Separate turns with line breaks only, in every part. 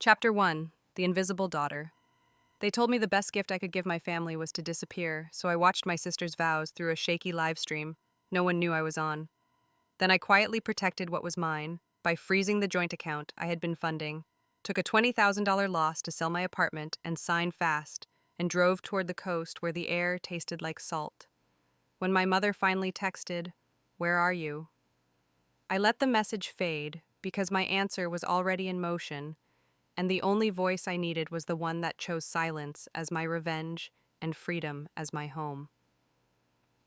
Chapter 1. The Invisible Daughter. They told me the best gift I could give my family was to disappear, so I watched my sister's vows through a shaky live stream. No one knew I was on. Then I quietly protected what was mine by freezing the joint account I had been funding, took a $20,000 loss to sell my apartment and sign fast, and drove toward the coast where the air tasted like salt. When my mother finally texted, "Where are you?" I let the message fade because my answer was already in motion, and the only voice I needed was the one that chose silence as my revenge and freedom as my home.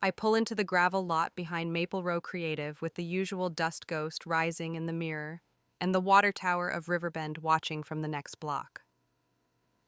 I pull into the gravel lot behind Maple Row Creative with the usual dust ghost rising in the mirror and the water tower of Riverbend watching from the next block.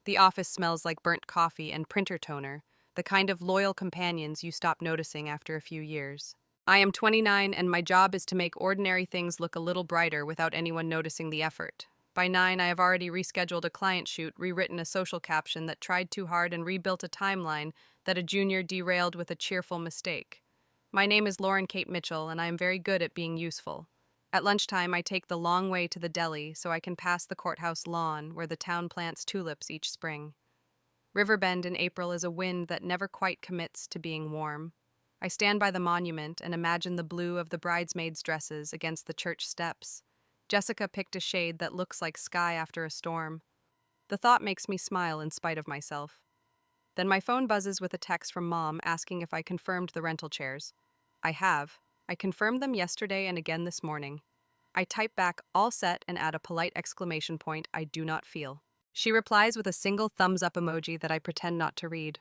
The office smells like burnt coffee and printer toner, the kind of loyal companions you stop noticing after a few years. I am 29 and my job is to make ordinary things look a little brighter without anyone noticing the effort. By 9, I have already rescheduled a client shoot, rewritten a social caption that tried too hard, and rebuilt a timeline that a junior derailed with a cheerful mistake. My name is Lauren Kate Mitchell, and I am very good at being useful. At lunchtime, I take the long way to the deli so I can pass the courthouse lawn where the town plants tulips each spring. Riverbend in April is a wind that never quite commits to being warm. I stand by the monument and imagine the blue of the bridesmaids' dresses against the church steps. Jessica picked a shade that looks like sky after a storm. The thought makes me smile in spite of myself. Then my phone buzzes with a text from Mom asking if I confirmed the rental chairs. I have. I confirmed them yesterday and again this morning. I type back all set and add a polite exclamation point I do not feel. She replies with a single thumbs up emoji that I pretend not to read.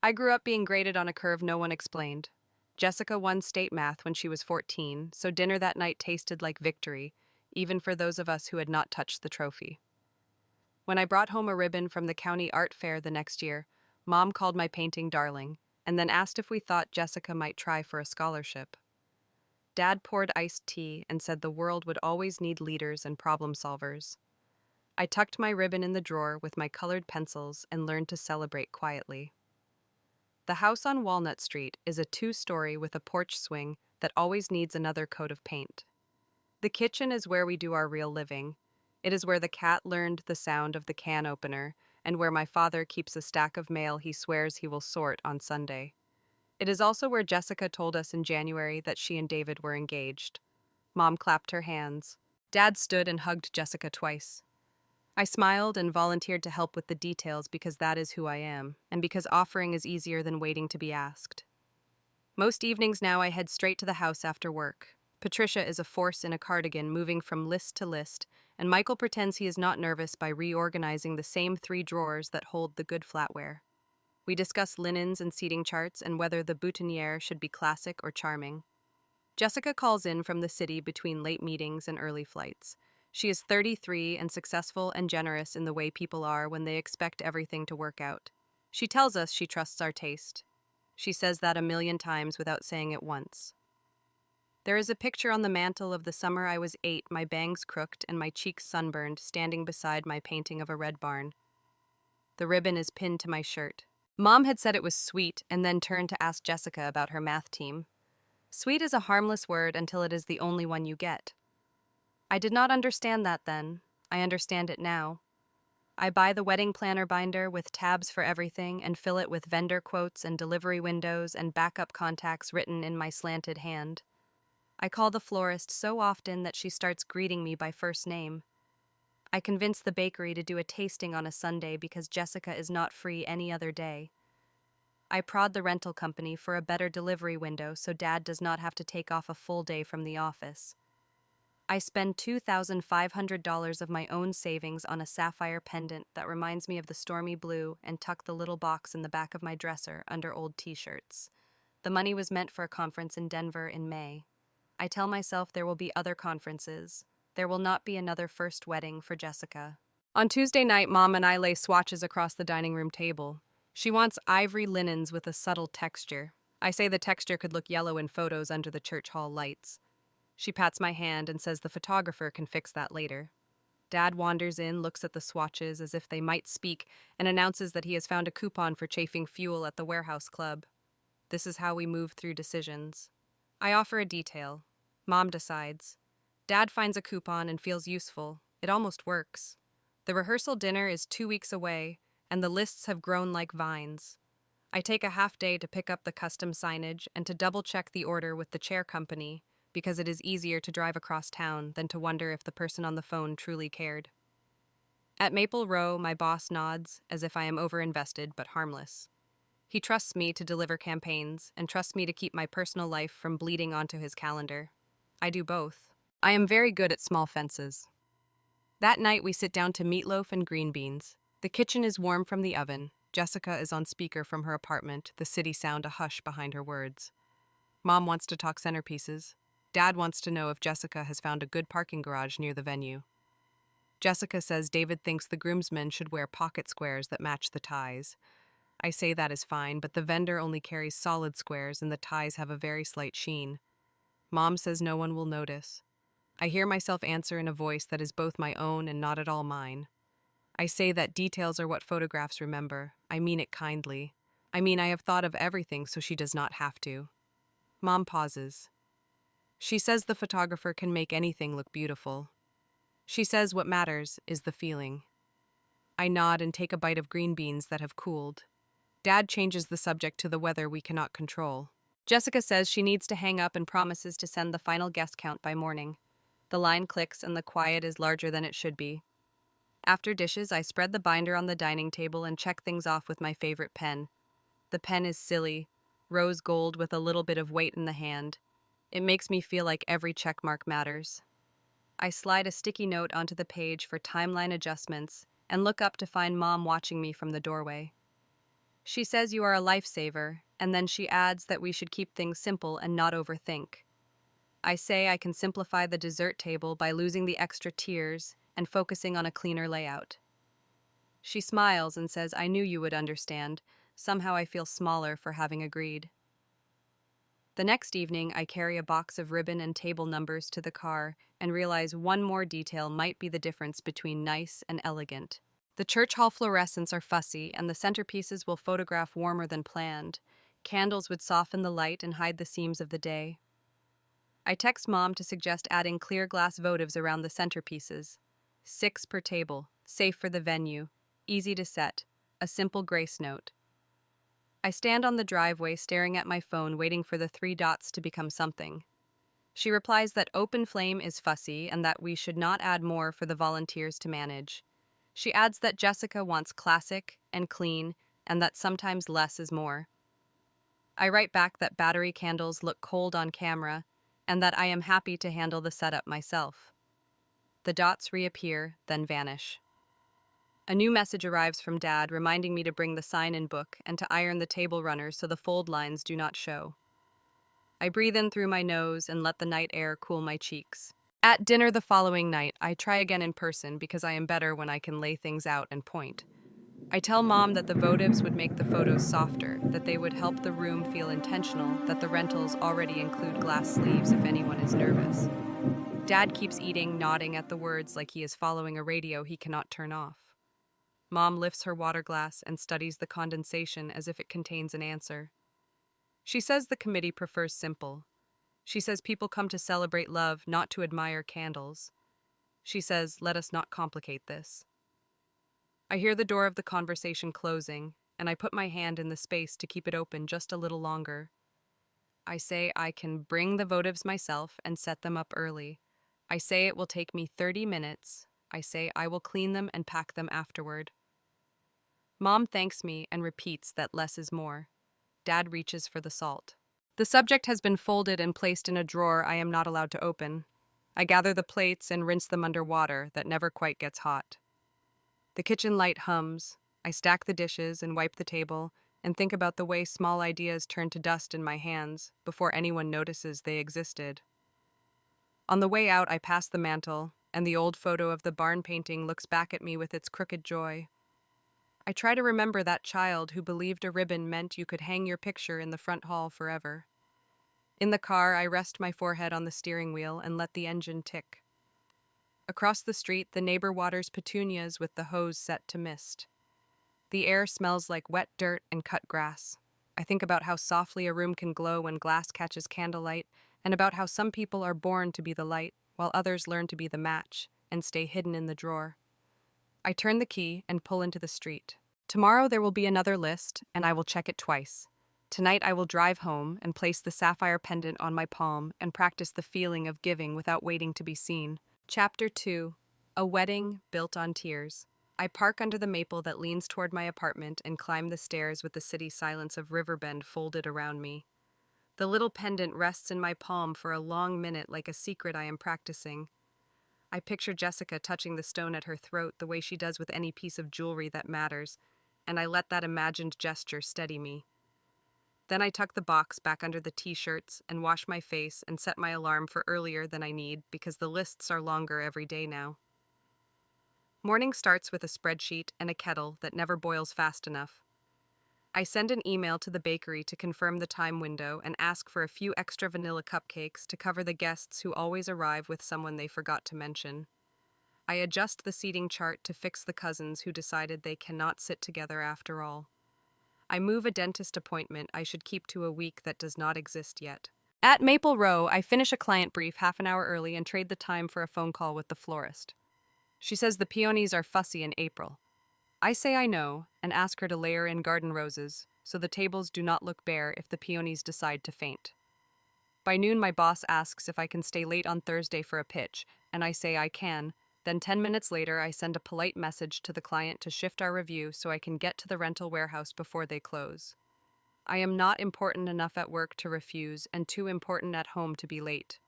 I grew up being graded on a curve no one explained. Jessica won state math when she was 14, so dinner that night tasted like victory, even for those of us who had not touched the trophy. When I brought home a ribbon from the county art fair the next year, Mom called my painting darling, and then asked if we thought Jessica might try for a scholarship. Dad poured iced tea and said the world would always need leaders and problem solvers. I tucked my ribbon in the drawer with my colored pencils and learned to celebrate quietly. The house on Walnut Street is a 2-story with a porch swing that always needs another coat of paint. The kitchen is where we do our real living. It is where the cat learned the sound of the can opener, and where my father keeps a stack of mail he swears he will sort on Sunday. It is also where Jessica told us in January that she and David were engaged. Mom clapped her hands. Dad stood and hugged Jessica twice. I smiled and volunteered to help with the details because that is who I am, and because offering is easier than waiting to be asked. Most evenings now I head straight to the house after work. Patricia is a force in a cardigan moving from list to list, and Michael pretends he is not nervous by reorganizing the same 3 drawers that hold the good flatware. We discuss linens and seating charts and whether the boutonniere should be classic or charming. Jessica calls in from the city between late meetings and early flights. She is 33 and successful and generous in the way people are when they expect everything to work out. She tells us she trusts our taste. She says that a million times without saying it once. There is a picture on the mantle of the summer I was 8, my bangs crooked and my cheeks sunburned, standing beside my painting of a red barn. The ribbon is pinned to my shirt. Mom had said it was sweet and then turned to ask Jessica about her math team. Sweet is a harmless word until it is the only one you get. I did not understand that then. I understand it now. I buy the wedding planner binder with tabs for everything and fill it with vendor quotes and delivery windows and backup contacts written in my slanted hand. I call the florist so often that she starts greeting me by first name. I convince the bakery to do a tasting on a Sunday because Jessica is not free any other day. I prod the rental company for a better delivery window so Dad does not have to take off a full day from the office. I spend $2,500 of my own savings on a sapphire pendant that reminds me of the stormy blue and tuck the little box in the back of my dresser under old t-shirts. The money was meant for a conference in Denver in May. I tell myself there will be other conferences. There will not be another first wedding for Jessica. On Tuesday night, Mom and I lay swatches across the dining room table. She wants ivory linens with a subtle texture. I say the texture could look yellow in photos under the church hall lights. She pats my hand and says the photographer can fix that later. Dad wanders in, looks at the swatches as if they might speak, and announces that he has found a coupon for chafing fuel at the warehouse club. This is how we move through decisions. I offer a detail. Mom decides. Dad finds a coupon and feels useful. It almost works. The rehearsal dinner is 2 weeks away, and the lists have grown like vines. I take a half day to pick up the custom signage and to double check the order with the chair company, because it is easier to drive across town than to wonder if the person on the phone truly cared. At Maple Row, my boss nods, as if I am overinvested but harmless. He trusts me to deliver campaigns and trusts me to keep my personal life from bleeding onto his calendar. I do both. I am very good at small fences. That night, we sit down to meatloaf and green beans. The kitchen is warm from the oven. Jessica is on speaker from her apartment, the city sound a hush behind her words. Mom wants to talk centerpieces. Dad wants to know if Jessica has found a good parking garage near the venue. Jessica says David thinks the groomsmen should wear pocket squares that match the ties. I say that is fine, but the vendor only carries solid squares and the ties have a very slight sheen. Mom says no one will notice. I hear myself answer in a voice that is both my own and not at all mine. I say that details are what photographs remember. I mean it kindly. I mean I have thought of everything so she does not have to. Mom pauses. She says the photographer can make anything look beautiful. She says what matters is the feeling. I nod and take a bite of green beans that have cooled. Dad changes the subject to the weather we cannot control. Jessica says she needs to hang up and promises to send the final guest count by morning. The line clicks and the quiet is larger than it should be. After dishes, I spread the binder on the dining table and check things off with my favorite pen. The pen is silly, rose gold with a little bit of weight in the hand. It makes me feel like every check mark matters. I slide a sticky note onto the page for timeline adjustments and look up to find Mom watching me from the doorway. She says you are a lifesaver, and then she adds that we should keep things simple and not overthink. I say I can simplify the dessert table by losing the extra tiers and focusing on a cleaner layout. She smiles and says I knew you would understand. Somehow I feel smaller for having agreed. The next evening, I carry a box of ribbon and table numbers to the car and realize one more detail might be the difference between nice and elegant. The church hall fluorescents are fussy, and the centerpieces will photograph warmer than planned. Candles would soften the light and hide the seams of the day. I text Mom to suggest adding clear glass votives around the centerpieces. 6 per table, safe for the venue, easy to set, a simple grace note. I stand on the driveway staring at my phone waiting for the 3 dots to become something. She replies that open flame is fussy and that we should not add more for the volunteers to manage. She adds that Jessica wants classic and clean and that sometimes less is more. I write back that battery candles look cold on camera and that I am happy to handle the setup myself. The dots reappear, then vanish. A new message arrives from Dad reminding me to bring the sign-in book and to iron the table runners so the fold lines do not show. I breathe in through my nose and let the night air cool my cheeks. At dinner the following night, I try again in person because I am better when I can lay things out and point. I tell Mom that the votives would make the photos softer, that they would help the room feel intentional, that the rentals already include glass sleeves if anyone is nervous. Dad keeps eating, nodding at the words like he is following a radio he cannot turn off. Mom lifts her water glass and studies the condensation as if it contains an answer. She says the committee prefers simple. She says people come to celebrate love, not to admire candles. She says, let us not complicate this. I hear the door of the conversation closing, and I put my hand in the space to keep it open just a little longer. I say I can bring the votives myself and set them up early. I say it will take me 30 minutes. I say I will clean them and pack them afterward. Mom thanks me and repeats that less is more. Dad reaches for the salt. The subject has been folded and placed in a drawer I am not allowed to open. I gather the plates and rinse them under water that never quite gets hot. The kitchen light hums. I stack the dishes and wipe the table and think about the way small ideas turn to dust in my hands before anyone notices they existed. On the way out, I pass the mantel, and the old photo of the barn painting looks back at me with its crooked joy. I try to remember that child who believed a ribbon meant you could hang your picture in the front hall forever. In the car, I rest my forehead on the steering wheel and let the engine tick. Across the street, the neighbor waters petunias with the hose set to mist. The air smells like wet dirt and cut grass. I think about how softly a room can glow when glass catches candlelight, and about how some people are born to be the light, while others learn to be the match and stay hidden in the drawer. I turn the key and pull into the street. Tomorrow there will be another list, and I will check it twice. Tonight I will drive home and place the sapphire pendant on my palm and practice the feeling of giving without waiting to be seen. Chapter 2. A Wedding Built on Tears. I park under the maple that leans toward my apartment and climb the stairs with the city silence of Riverbend folded around me. The little pendant rests in my palm for a long minute like a secret I am practicing. I picture Jessica touching the stone at her throat the way she does with any piece of jewelry that matters, and I let that imagined gesture steady me. Then I tuck the box back under the t-shirts and wash my face and set my alarm for earlier than I need because the lists are longer every day now. Morning starts with a spreadsheet and a kettle that never boils fast enough. I send an email to the bakery to confirm the time window and ask for a few extra vanilla cupcakes to cover the guests who always arrive with someone they forgot to mention. I adjust the seating chart to fix the cousins who decided they cannot sit together after all. I move a dentist appointment I should keep to a week that does not exist yet. At Maple Row, I finish a client brief half an hour early and trade the time for a phone call with the florist. She says the peonies are fussy in April. I say I know, and ask her to layer in garden roses, so the tables do not look bare if the peonies decide to faint. By noon, my boss asks if I can stay late on Thursday for a pitch, and I say I can. Then 10 minutes later, I send a polite message to the client to shift our review so I can get to the rental warehouse before they close. I am not important enough at work to refuse, and too important at home to be late.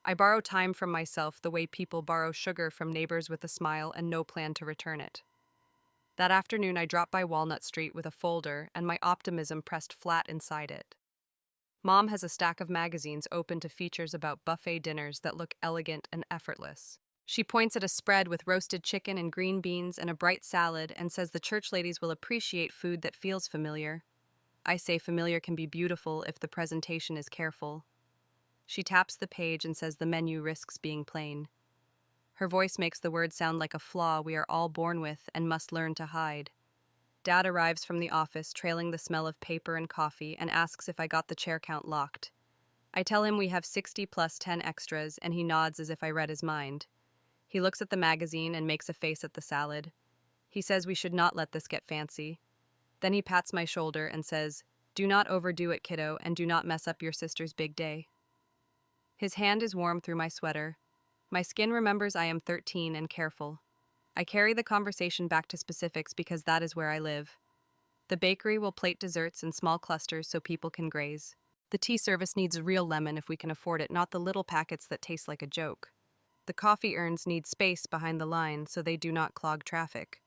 I borrow time from myself the way people borrow sugar from neighbors with a smile and no plan to return it. That afternoon, I dropped by Walnut Street with a folder and my optimism pressed flat inside it. Mom has a stack of magazines open to features about buffet dinners that look elegant and effortless. She points at a spread with roasted chicken and green beans and a bright salad and says the church ladies will appreciate food that feels familiar. I say familiar can be beautiful if the presentation is careful. She taps the page and says the menu risks being plain. Her voice makes the word sound like a flaw we are all born with and must learn to hide. Dad arrives from the office trailing the smell of paper and coffee and asks if I got the chair count locked. I tell him we have 60 plus 10 extras and he nods as if I read his mind. He looks at the magazine and makes a face at the salad. He says we should not let this get fancy. Then he pats my shoulder and says, "Do not overdo it, kiddo, and do not mess up your sister's big day." His hand is warm through my sweater. My skin remembers I am 13 and careful. I carry the conversation back to specifics because that is where I live. The bakery will plate desserts in small clusters so people can graze. The tea service needs real lemon if we can afford it, not the little packets that taste like a joke. The coffee urns need space behind the line so they do not clog traffic.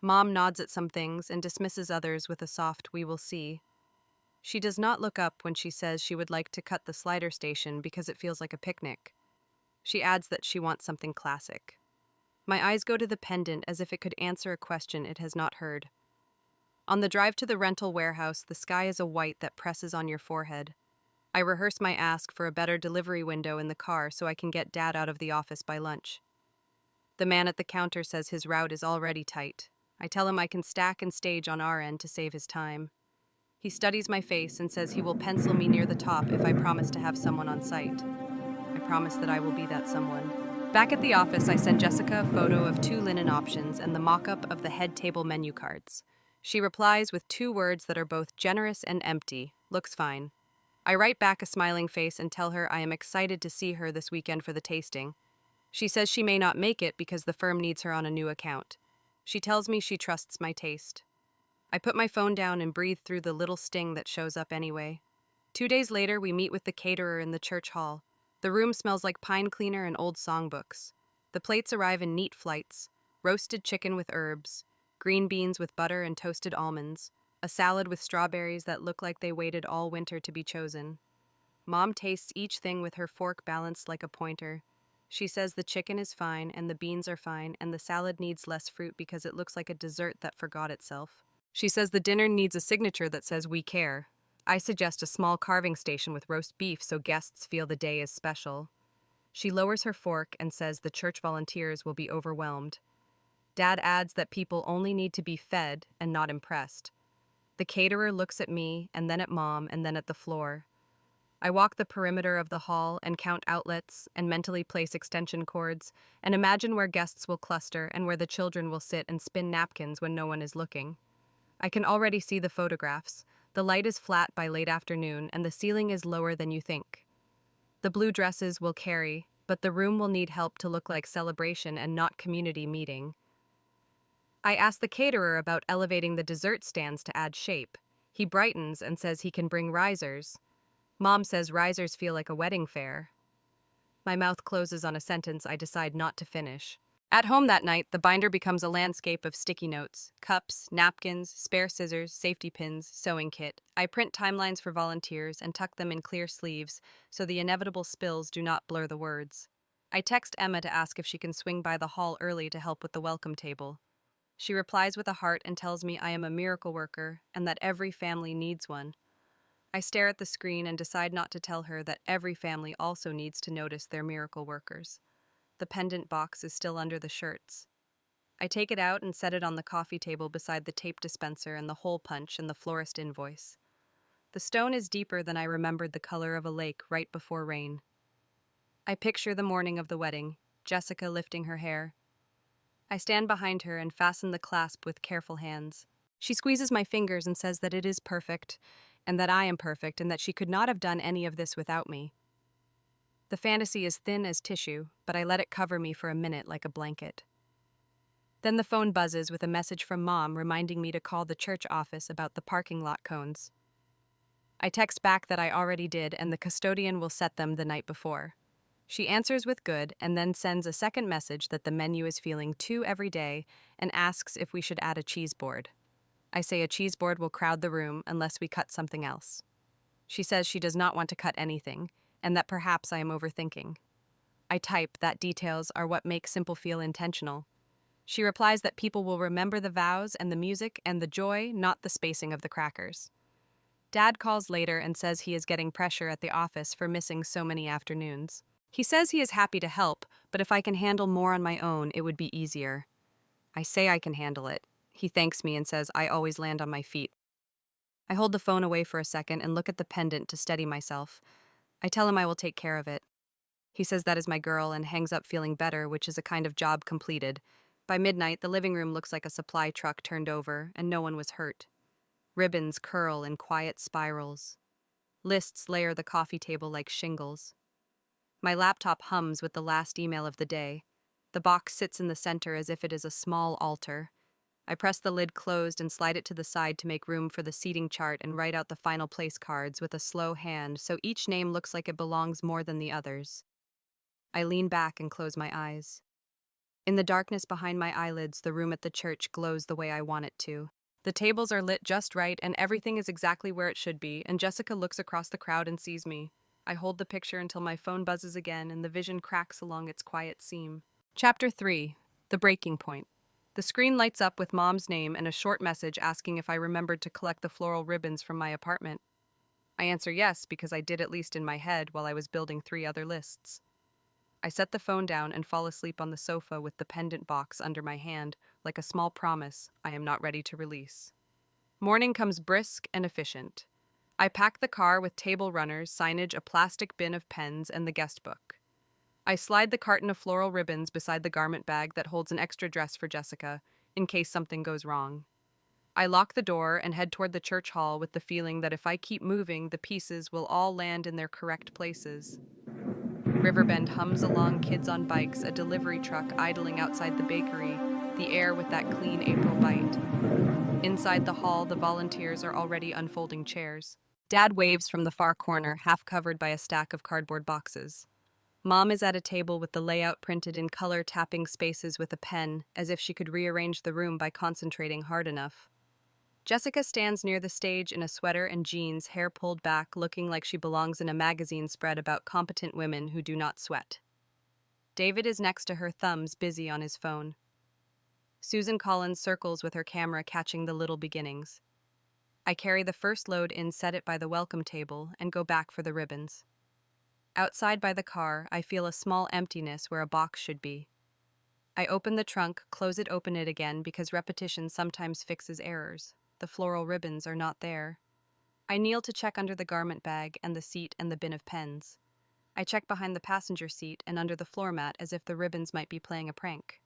Mom nods at some things and dismisses others with a soft "we will see." She does not look up when she says she would like to cut the slider station because it feels like a picnic. She adds that she wants something classic. My eyes go to the pendant as if it could answer a question it has not heard. On the drive to the rental warehouse, the sky is a white that presses on your forehead. I rehearse my ask for a better delivery window in the car so I can get Dad out of the office by lunch. The man at the counter says his route is already tight. I tell him I can stack and stage on our end to save his time. He studies my face and says he will pencil me near the top if I promise to have someone on site. I promise that I will be that someone. Back at the office, I send Jessica a photo of 2 linen options and the mock-up of the head table menu cards. She replies with 2 words that are both generous and empty. Looks fine. I write back a smiling face and tell her I am excited to see her this weekend for the tasting. She says she may not make it because the firm needs her on a new account. She tells me she trusts my taste. I put my phone down and breathe through the little sting that shows up anyway. 2 days later, we meet with the caterer in the church hall. The room smells like pine cleaner and old songbooks. The plates arrive in neat flights: roasted chicken with herbs, green beans with butter and toasted almonds, a salad with strawberries that look like they waited all winter to be chosen. Mom tastes each thing with her fork balanced like a pointer. She says the chicken is fine and the beans are fine and the salad needs less fruit because it looks like a dessert that forgot itself. She says the dinner needs a signature that says "we care." I suggest a small carving station with roast beef so guests feel the day is special. She lowers her fork and says the church volunteers will be overwhelmed. Dad adds that people only need to be fed and not impressed. The caterer looks at me and then at Mom and then at the floor. I walk the perimeter of the hall and count outlets and mentally place extension cords and imagine where guests will cluster and where the children will sit and spin napkins when no one is looking. I can already see the photographs. The light is flat by late afternoon and the ceiling is lower than you think. The blue dresses will carry, but the room will need help to look like celebration and not community meeting. I ask the caterer about elevating the dessert stands to add shape. He brightens and says he can bring risers. Mom says risers feel like a wedding fair. My mouth closes on a sentence I decide not to finish. At home that night, the binder becomes a landscape of sticky notes, cups, napkins, spare scissors, safety pins, sewing kit. I print timelines for volunteers and tuck them in clear sleeves so the inevitable spills do not blur the words. I text Emma to ask if she can swing by the hall early to help with the welcome table. She replies with a heart and tells me I am a miracle worker and that every family needs one. I stare at the screen and decide not to tell her that every family also needs to notice their miracle workers. The pendant box is still under the shirts. I take it out and set it on the coffee table beside the tape dispenser and the hole punch and the florist invoice. The stone is deeper than I remembered the color of a lake right before rain. I picture the morning of the wedding, Jessica lifting her hair. I stand behind her and fasten the clasp with careful hands. She squeezes my fingers and says that it is perfect, and that I am perfect, and that she could not have done any of this without me. The fantasy is thin as tissue, but I let it cover me for a minute like a blanket. Then the phone buzzes with a message from Mom reminding me to call the church office about the parking lot cones. I text back that I already did and the custodian will set them the night before. She answers with good and then sends a second message that the menu is feeling 2 every day and asks if we should add a cheese board. I say a cheese board will crowd the room unless we cut something else. She says she does not want to cut anything, and that perhaps I am overthinking. I type that details are what make Simple feel intentional. She replies that people will remember the vows and the music and the joy, not the spacing of the crackers. Dad calls later and says he is getting pressure at the office for missing so many afternoons. He says he is happy to help, but if I can handle more on my own, it would be easier. I say I can handle it. He thanks me and says I always land on my feet. I hold the phone away for a second and look at the pendant to steady myself. I tell him I will take care of it. He says that is my girl and hangs up feeling better, which is a kind of job completed. By midnight, the living room looks like a supply truck turned over, and no one was hurt. Ribbons curl in quiet spirals. Lists layer the coffee table like shingles. My laptop hums with the last email of the day. The box sits in the center as if it is a small altar. I press the lid closed and slide it to the side to make room for the seating chart and write out the final place cards with a slow hand so each name looks like it belongs more than the others. I lean back and close my eyes. In the darkness behind my eyelids, the room at the church glows the way I want it to. The tables are lit just right and everything is exactly where it should be, and Jessica looks across the crowd and sees me. I hold the picture until my phone buzzes again and the vision cracks along its quiet seam. Chapter 3. The Breaking Point. The screen lights up with Mom's name and a short message asking if I remembered to collect the floral ribbons from my apartment. I answer yes because I did, at least in my head, while I was building 3 other lists. I set the phone down and fall asleep on the sofa with the pendant box under my hand, like a small promise I am not ready to release. Morning comes brisk and efficient. I pack the car with table runners, signage, a plastic bin of pens, and the guest book. I slide the carton of floral ribbons beside the garment bag that holds an extra dress for Jessica, in case something goes wrong. I lock the door and head toward the church hall with the feeling that if I keep moving, the pieces will all land in their correct places. Riverbend hums along, kids on bikes, a delivery truck idling outside the bakery, the air with that clean April bite. Inside the hall, the volunteers are already unfolding chairs. Dad waves from the far corner, half covered by a stack of cardboard boxes. Mom is at a table with the layout printed in color, tapping spaces with a pen, as if she could rearrange the room by concentrating hard enough. Jessica stands near the stage in a sweater and jeans, hair pulled back, looking like she belongs in a magazine spread about competent women who do not sweat. David is next to her, thumbs busy on his phone. Susan Collins circles with her camera, catching the little beginnings. I carry the first load in, set it by the welcome table, and go back for the ribbons. Outside by the car, I feel a small emptiness where a box should be. I open the trunk, close it, open it again, because repetition sometimes fixes errors. The floral ribbons are not there. I kneel to check under the garment bag and the seat and the bin of pens. I check behind the passenger seat and under the floor mat as if the ribbons might be playing a prank.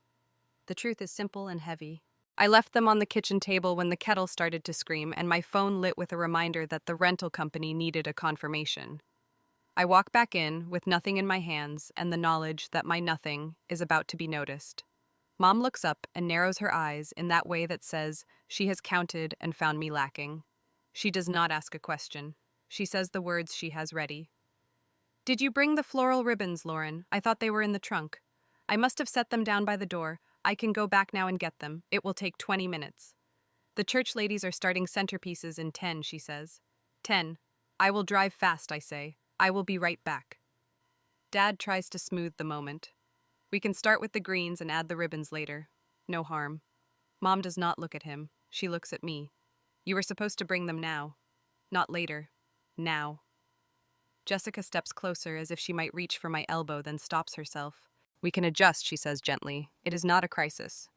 The truth is simple and heavy. I left them on the kitchen table when the kettle started to scream and my phone lit with a reminder that the rental company needed a confirmation. I walk back in with nothing in my hands and the knowledge that my nothing is about to be noticed. Mom looks up and narrows her eyes in that way that says she has counted and found me lacking. She does not ask a question. She says the words she has ready. Did you bring the floral ribbons, Lauren? I thought they were in the trunk. I must have set them down by the door. I can go back now and get them. It will take 20 minutes. The church ladies are starting centerpieces in 10, she says. 10. I will drive fast, I say. I will be right back. Dad tries to smooth the moment. We can start with the greens and add the ribbons later. No harm. Mom does not look at him. She looks at me. You were supposed to bring them now. Not later. Now. Jessica steps closer as if she might reach for my elbow, then stops herself. We can adjust, she says gently. It is not a crisis.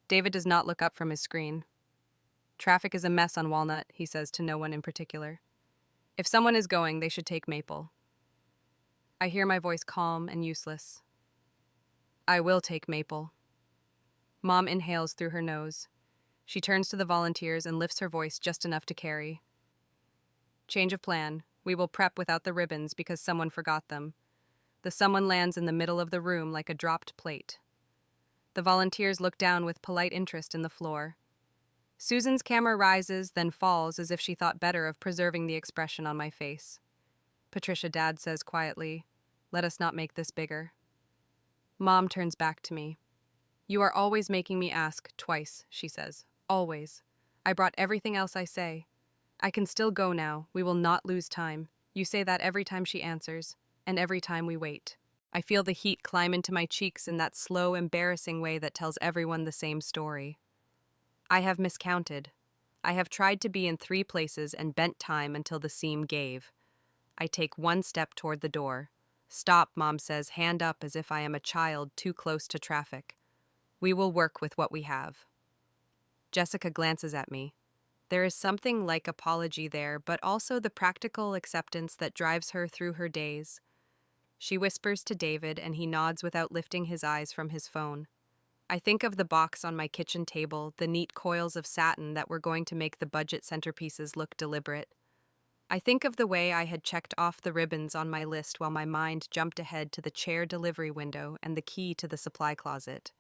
David does not look up from his screen. Traffic is a mess on Walnut, he says to no one in particular. If someone is going, they should take Maple. I hear my voice calm and useless. I will take Maple. Mom inhales through her nose. She turns to the volunteers and lifts her voice just enough to carry. Change of plan. We will prep without the ribbons because someone forgot them. The someone lands in the middle of the room like a dropped plate. The volunteers look down with polite interest in the floor. Susan's camera rises, then falls as if she thought better of preserving the expression on my face. Patricia, Dad says quietly, let us not make this bigger. Mom turns back to me. You are always making me ask twice, she says. Always. I brought everything else I say. I can still go now. We will not lose time. You say that every time she answers, and every time we wait. I feel the heat climb into my cheeks in that slow, embarrassing way that tells everyone the same story. I have miscounted. I have tried to be in 3 places and bent time until the seam gave. I take 1 step toward the door. Stop, Mom says, hand up as if I am a child too close to traffic. We will work with what we have. Jessica glances at me. There is something like apology there, but also the practical acceptance that drives her through her days. She whispers to David, and he nods without lifting his eyes from his phone. I think of the box on my kitchen table, the neat coils of satin that were going to make the budget centerpieces look deliberate. I think of the way I had checked off the ribbons on my list while my mind jumped ahead to the chair delivery window and the key to the supply closet.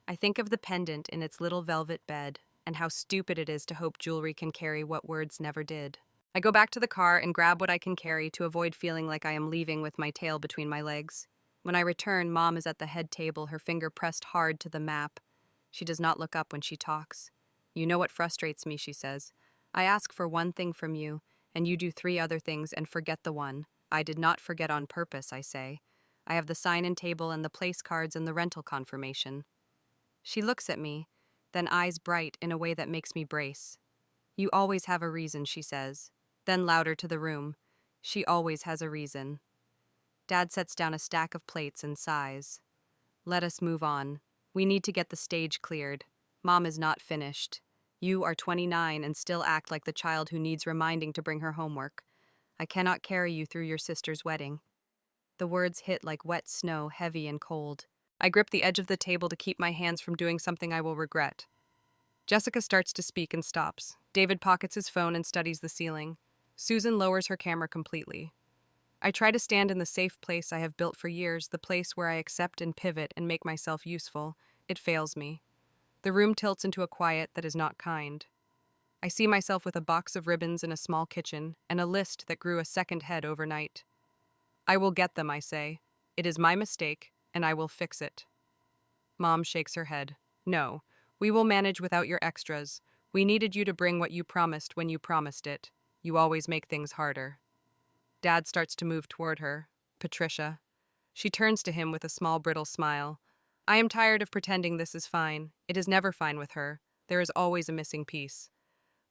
I think of the pendant in its little velvet bed, and how stupid it is to hope jewelry can carry what words never did. I go back to the car and grab what I can carry to avoid feeling like I am leaving with my tail between my legs. When I return, Mom is at the head table, her finger pressed hard to the map. She does not look up when she talks. You know what frustrates me, she says. I ask for one thing from you, and you do 3 other things and forget the one. I did not forget on purpose, I say. I have the sign-in table and the place cards and the rental confirmation. She looks at me, then eyes bright in a way that makes me brace. You always have a reason, she says. Then louder to the room. She always has a reason. Dad sets down a stack of plates and sighs. Let us move on. We need to get the stage cleared. Mom is not finished. You are 29 and still act like the child who needs reminding to bring her homework. I cannot carry you through your sister's wedding. The words hit like wet snow, heavy and cold. I grip the edge of the table to keep my hands from doing something I will regret. Jessica starts to speak and stops. David pockets his phone and studies the ceiling. Susan lowers her camera completely. I try to stand in the safe place I have built for years, the place where I accept and pivot and make myself useful. It fails me. The room tilts into a quiet that is not kind. I see myself with a box of ribbons in a small kitchen and a list that grew a second head overnight. I will get them, I say. It is my mistake, and I will fix it. Mom shakes her head. No, we will manage without your extras. We needed you to bring what you promised when you promised it. You always make things harder. Dad starts to move toward her. Patricia. She turns to him with a small brittle smile. I am tired of pretending this is fine. It is never fine with her. There is always a missing piece.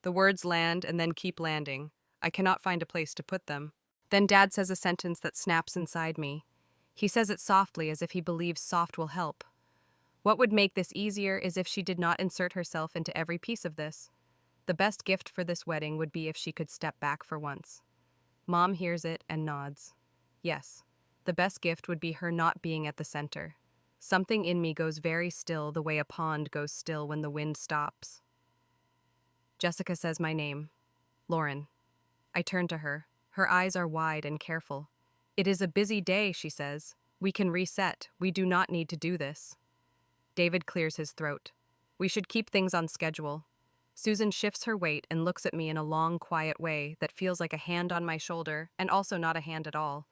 The words land and then keep landing. I cannot find a place to put them. Then Dad says a sentence that snaps inside me. He says it softly as if he believes soft will help. What would make this easier is if she did not insert herself into every piece of this. The best gift for this wedding would be if she could step back for once. Mom hears it and nods. Yes, the best gift would be her not being at the center. Something in me goes very still the way a pond goes still when the wind stops. Jessica says my name. Lauren. I turn to her. Her eyes are wide and careful. It is a busy day, she says. We can reset. We do not need to do this. David clears his throat. We should keep things on schedule. Susan shifts her weight and looks at me in a long, quiet way that feels like a hand on my shoulder and also not a hand at all.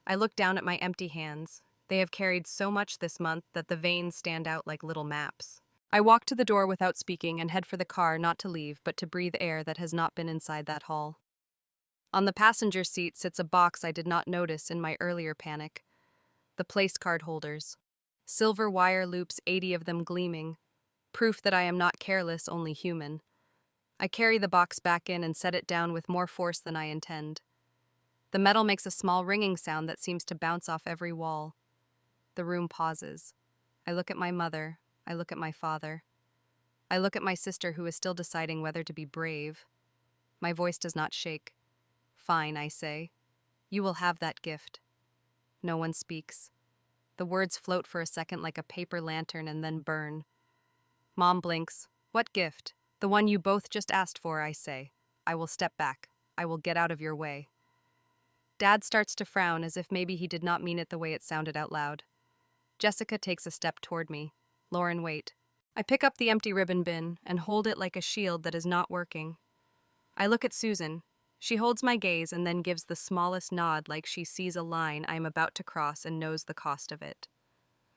I look down at my empty hands. They have carried so much this month that the veins stand out like little maps. I walk to the door without speaking and head for the car, not to leave, but to breathe air that has not been inside that hall. On the passenger seat sits a box I did not notice in my earlier panic. The place card holders. Silver wire loops, 80 of them gleaming. Proof that I am not careless, only human. I carry the box back in and set it down with more force than I intend. The metal makes a small ringing sound that seems to bounce off every wall. The room pauses. I look at my mother. I look at my father. I look at my sister, who is still deciding whether to be brave. My voice does not shake. Fine, I say. You will have that gift. No one speaks. The words float for a second like a paper lantern and then burn. Mom blinks. What gift? The one you both just asked for, I say. I will step back. I will get out of your way. Dad starts to frown as if maybe he did not mean it the way it sounded out loud. Jessica takes a step toward me. Lauren, wait. I pick up the empty ribbon bin and hold it like a shield that is not working. I look at Susan. She holds my gaze and then gives the smallest nod like she sees a line I am about to cross and knows the cost of it.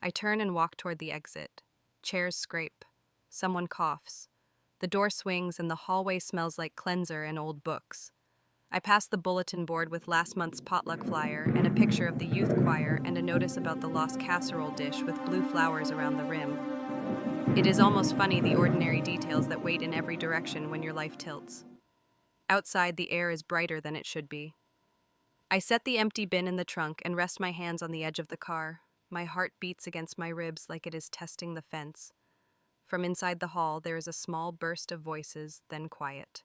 I turn and walk toward the exit. Chairs scrape. Someone coughs. The door swings and the hallway smells like cleanser and old books. I pass the bulletin board with last month's potluck flyer and a picture of the youth choir and a notice about the lost casserole dish with blue flowers around the rim. It is almost funny, the ordinary details that wait in every direction when your life tilts. Outside, the air is brighter than it should be. I set the empty bin in the trunk and rest my hands on the edge of the car. My heart beats against my ribs like it is testing the fence. From inside the hall, there is a small burst of voices, then quiet.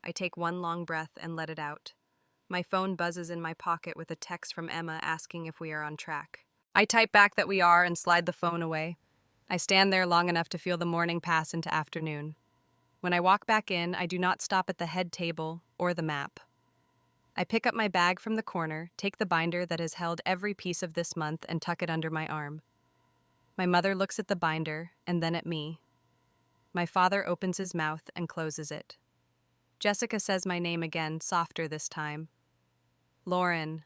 I take one long breath and let it out. My phone buzzes in my pocket with a text from Emma asking if we are on track. I type back that we are and slide the phone away. I stand there long enough to feel the morning pass into afternoon. When I walk back in, I do not stop at the head table or the map. I pick up my bag from the corner, take the binder that has held every piece of this month, and tuck it under my arm. My mother looks at the binder and then at me. My father opens his mouth and closes it. Jessica says my name again, softer this time. Lauren.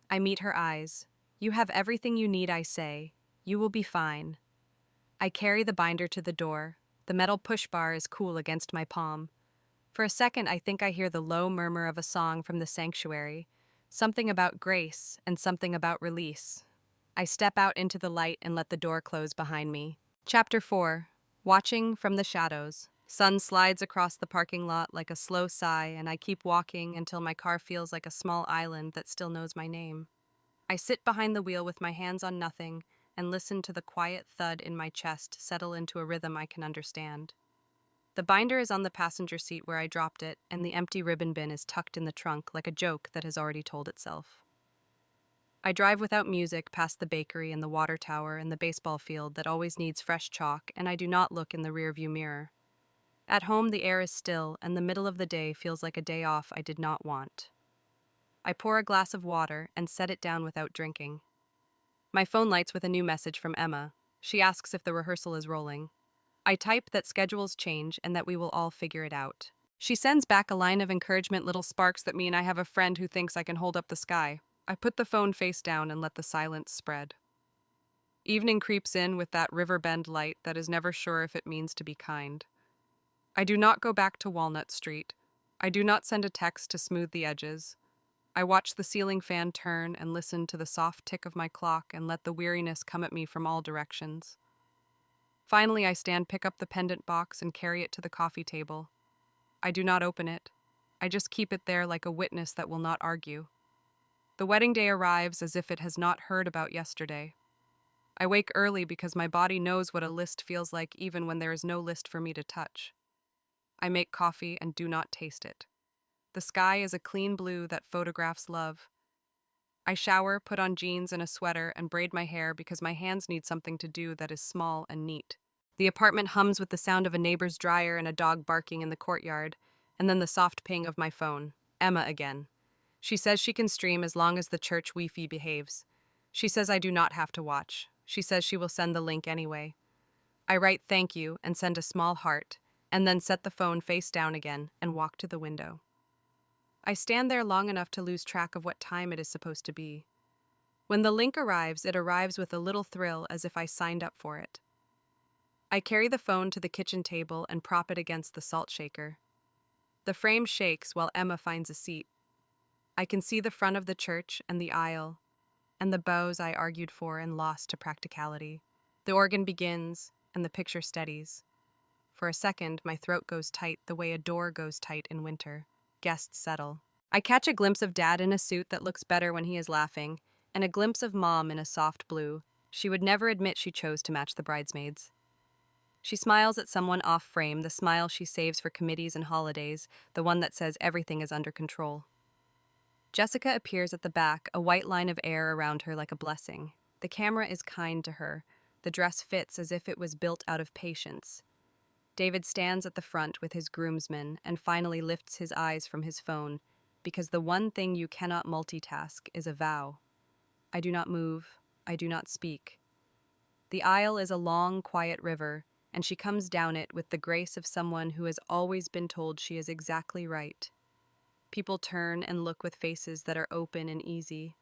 I meet her eyes. You have everything you need, I say. You will be fine. I carry the binder to the door. The metal push bar is cool against my palm. For a second, I think I hear the low murmur of a song from the sanctuary, something about grace and something about release. I step out into the light and let the door close behind me. Chapter 4. Watching from the shadows. Sun slides across the parking lot like a slow sigh, and I keep walking until my car feels like a small island that still knows my name. I sit behind the wheel with my hands on nothing and listen to the quiet thud in my chest settle into a rhythm I can understand. The binder is on the passenger seat where I dropped it, and the empty ribbon bin is tucked in the trunk like a joke that has already told itself. I drive without music past the bakery and the water tower and the baseball field that always needs fresh chalk, and I do not look in the rearview mirror. At home, the air is still, and the middle of the day feels like a day off I did not want. I pour a glass of water and set it down without drinking. My phone lights with a new message from Emma. She asks if the rehearsal is rolling. I type that schedules change and that we will all figure it out. She sends back a line of encouragement, little sparks that mean I have a friend who thinks I can hold up the sky. I put the phone face down and let the silence spread. Evening creeps in with that river bend light that is never sure if it means to be kind. I do not go back to Walnut Street. I do not send a text to smooth the edges. I watch the ceiling fan turn and listen to the soft tick of my clock and let the weariness come at me from all directions. Finally, I pick up the pendant box and carry it to the coffee table. I do not open it. I just keep it there like a witness that will not argue. The wedding day arrives as if it has not heard about yesterday. I wake early because my body knows what a list feels like even when there is no list for me to touch. I make coffee and do not taste it. The sky is a clean blue that photographs love. I shower, put on jeans and a sweater, and braid my hair because my hands need something to do that is small and neat. The apartment hums with the sound of a neighbor's dryer and a dog barking in the courtyard, and then the soft ping of my phone. Emma again. She says she can stream as long as the church Wi-Fi behaves. She says I do not have to watch. She says she will send the link anyway. I write thank you and send a small heart, and then set the phone face down again and walk to the window. I stand there long enough to lose track of what time it is supposed to be. When the link arrives, it arrives with a little thrill as if I signed up for it. I carry the phone to the kitchen table and prop it against the salt shaker. The frame shakes while Emma finds a seat. I can see the front of the church and the aisle, and the bows I argued for and lost to practicality. The organ begins, and the picture steadies. For a second, my throat goes tight the way a door goes tight in winter. Guests settle. I catch a glimpse of Dad in a suit that looks better when he is laughing, and a glimpse of Mom in a soft blue. She would never admit she chose to match the bridesmaids. She smiles at someone off frame, the smile she saves for committees and holidays, the one that says everything is under control. Jessica appears at the back, a white line of air around her like a blessing. The camera is kind to her. The dress fits as if it was built out of patience. David stands at the front with his groomsmen and finally lifts his eyes from his phone, because the one thing you cannot multitask is a vow. I do not move. I do not speak. The aisle is a long, quiet river, and she comes down it with the grace of someone who has always been told she is exactly right. People turn and look with faces that are open and easy.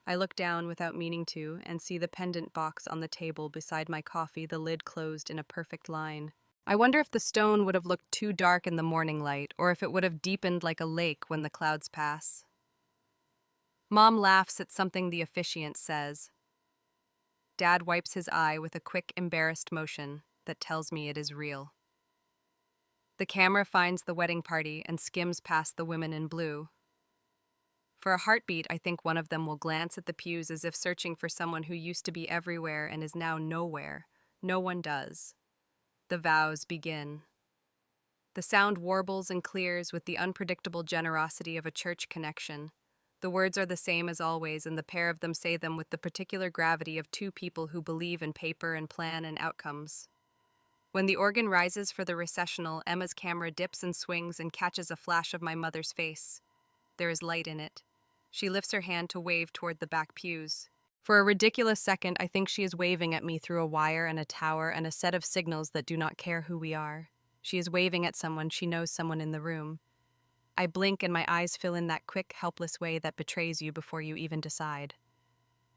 I look down without meaning to and see the pendant box on the table beside my coffee, the lid closed in a perfect line. I wonder if the stone would have looked too dark in the morning light, or if it would have deepened like a lake when the clouds pass. Mom laughs at something the officiant says. Dad wipes his eye with a quick, embarrassed motion that tells me it is real. The camera finds the wedding party and skims past the women in blue. For a heartbeat, I think one of them will glance at the pews as if searching for someone who used to be everywhere and is now nowhere. No one does. The vows begin. The sound warbles and clears with the unpredictable generosity of a church connection. The words are the same as always, and the pair of them say them with the particular gravity of two people who believe in paper and plan and outcomes. When the organ rises for the recessional, Emma's camera dips and swings and catches a flash of my mother's face. There is light in it. She lifts her hand to wave toward the back pews. For a ridiculous second, I think she is waving at me through a wire and a tower and a set of signals that do not care who we are. She is waving at someone. She knows someone in the room. I blink and my eyes fill in that quick, helpless way that betrays you before you even decide.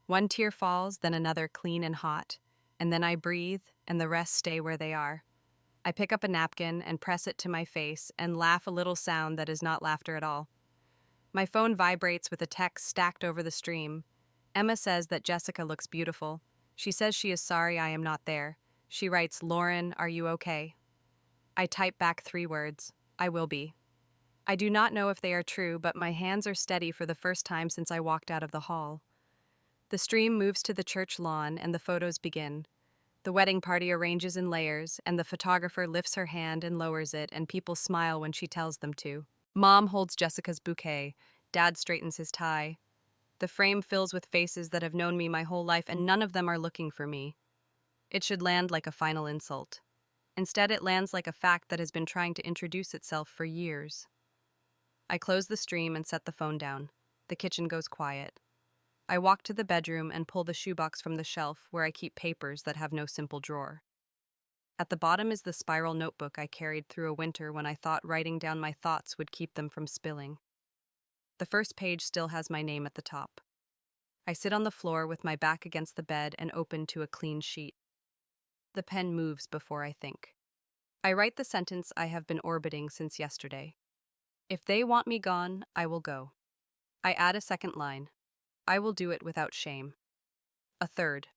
One tear falls, then another clean and hot, and then I breathe and the rest stay where they are. I pick up a napkin and press it to my face and laugh a little sound that is not laughter at all. My phone vibrates with a text stacked over the stream. Emma says that Jessica looks beautiful. She says she is sorry I am not there. She writes, "Lauren, are you okay?" I type back 3 words, "I will be." I do not know if they are true, but my hands are steady for the first time since I walked out of the hall. The stream moves to the church lawn and the photos begin. The wedding party arranges in layers, and the photographer lifts her hand and lowers it, and people smile when she tells them to. Mom holds Jessica's bouquet. Dad straightens his tie. The frame fills with faces that have known me my whole life, and none of them are looking for me. It should land like a final insult. Instead, it lands like a fact that has been trying to introduce itself for years. I close the stream and set the phone down. The kitchen goes quiet. I walk to the bedroom and pull the shoebox from the shelf where I keep papers that have no simple drawer. At the bottom is the spiral notebook I carried through a winter when I thought writing down my thoughts would keep them from spilling. The first page still has my name at the top. I sit on the floor with my back against the bed and open to a clean sheet. The pen moves before I think. I write the sentence I have been orbiting since yesterday. If they want me gone, I will go. I add a second line. I will do it without shame. A third.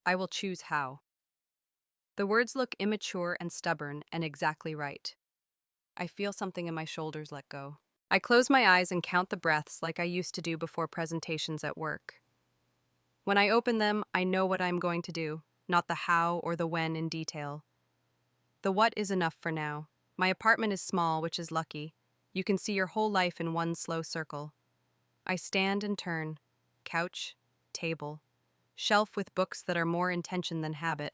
I will choose how. The words look immature and stubborn and exactly right. I feel something in my shoulders let go. I close my eyes and count the breaths like I used to do before presentations at work. When I open them, I know what I'm going to do, not the how or the when in detail. The what is enough for now. My apartment is small, which is lucky. You can see your whole life in one slow circle. I stand and turn. Couch, table, shelf with books that are more intention than habit,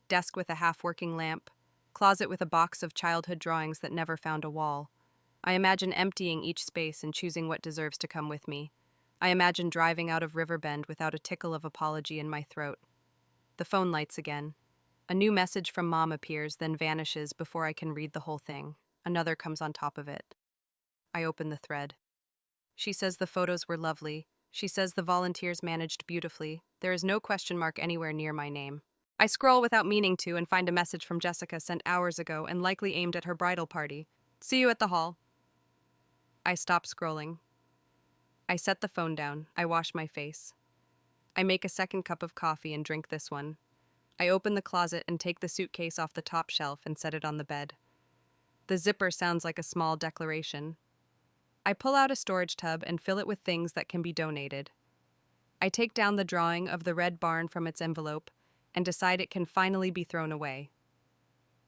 desk with a half-working lamp, closet with a box of childhood drawings that never found a wall. I imagine emptying each space and choosing what deserves to come with me. I imagine driving out of Riverbend without a tickle of apology in my throat. The phone lights again. A new message from Mom appears, then vanishes before I can read the whole thing. Another comes on top of it. I open the thread. She says the photos were lovely. She says the volunteers managed beautifully. There is no question mark anywhere near my name. I scroll without meaning to and find a message from Jessica sent hours ago and likely aimed at her bridal party. See you at the hall. I stop scrolling. I set the phone down. I wash my face. I make a second cup of coffee and drink this one. I open the closet and take the suitcase off the top shelf and set it on the bed. The zipper sounds like a small declaration. I pull out a storage tub and fill it with things that can be donated. I take down the drawing of the red barn from its envelope and decide it can finally be thrown away.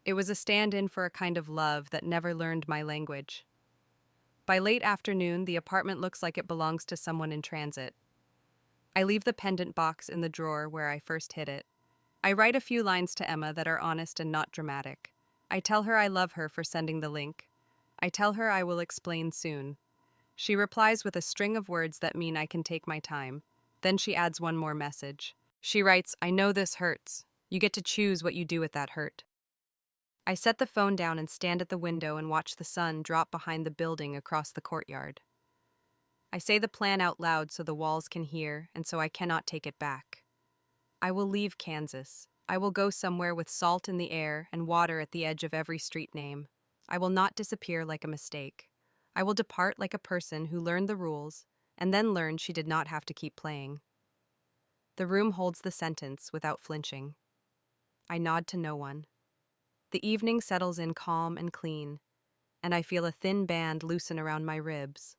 It was a stand-in for a kind of love that never learned my language. By late afternoon, the apartment looks like it belongs to someone in transit. I leave the pendant box in the drawer where I first hid it. I write a few lines to Emma that are honest and not dramatic. I tell her I love her for sending the link. I tell her I will explain soon. She replies with a string of words that mean I can take my time. Then she adds one more message. She writes, I know this hurts. You get to choose what you do with that hurt. I set the phone down and stand at the window and watch the sun drop behind the building across the courtyard. I say the plan out loud so the walls can hear and so I cannot take it back. I will leave Kansas. I will go somewhere with salt in the air and water at the edge of every street name. I will not disappear like a mistake. I will depart like a person who learned the rules and then learned she did not have to keep playing. The room holds the sentence without flinching. I nod to no one. The evening settles in calm and clean, and I feel a thin band loosen around my ribs.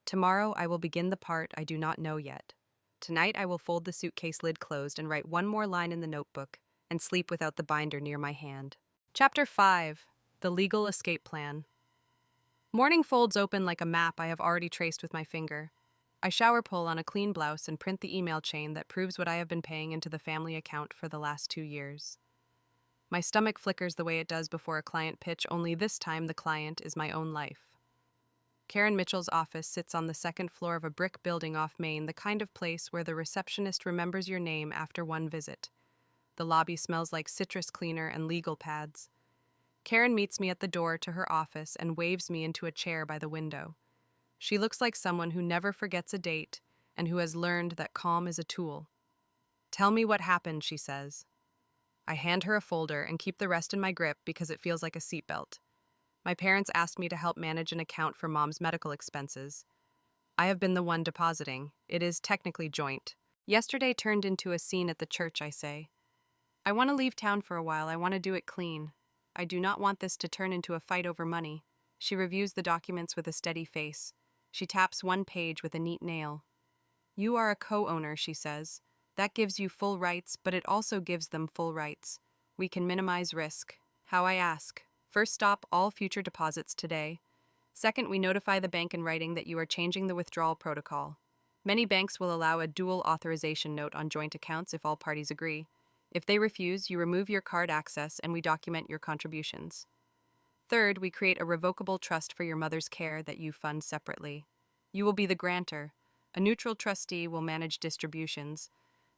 Tomorrow I will begin the part I do not know yet. Tonight I will fold the suitcase lid closed and write one more line in the notebook and sleep without the binder near my hand. Chapter 5. The Legal Escape Plan. Morning folds open like a map I have already traced with my finger. I shower pull on a clean blouse and print the email chain that proves what I have been paying into the family account for the last 2 years. My stomach flickers the way it does before a client pitch, only this time the client is my own life. Karen Mitchell's office sits on the second floor of a brick building off Main, the kind of place where the receptionist remembers your name after one visit. The lobby smells like citrus cleaner and legal pads. Karen meets me at the door to her office and waves me into a chair by the window. She looks like someone who never forgets a date and who has learned that calm is a tool. Tell me what happened, she says. I hand her a folder and keep the rest in my grip because it feels like a seatbelt. My parents asked me to help manage an account for Mom's medical expenses. I have been the one depositing. It is technically joint. Yesterday turned into a scene at the church, I say. I want to leave town for a while. I want to do it clean. I do not want this to turn into a fight over money. She reviews the documents with a steady face. She taps one page with a neat nail. You are a co-owner, she says. That gives you full rights, but it also gives them full rights. We can minimize risk. How, I ask? First, stop all future deposits today. Second, we notify the bank in writing that you are changing the withdrawal protocol. Many banks will allow a dual authorization note on joint accounts if all parties agree. If they refuse, you remove your card access and we document your contributions. Third, we create a revocable trust for your mother's care that you fund separately. You will be the grantor. A neutral trustee will manage distributions.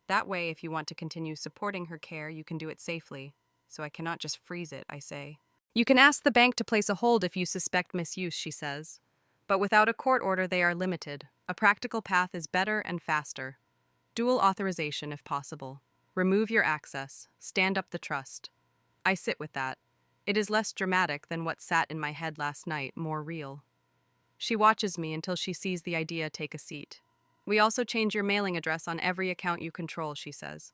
That way, if you want to continue supporting her care, you can do it safely. So I cannot just freeze it, I say. You can ask the bank to place a hold if you suspect misuse, she says. But without a court order, they are limited. A practical path is better and faster. Dual authorization if possible. Remove your access. Stand up the trust. I sit with that. It is less dramatic than what sat in my head last night, more real. She watches me until she sees the idea take a seat. We also change your mailing address on every account you control, she says.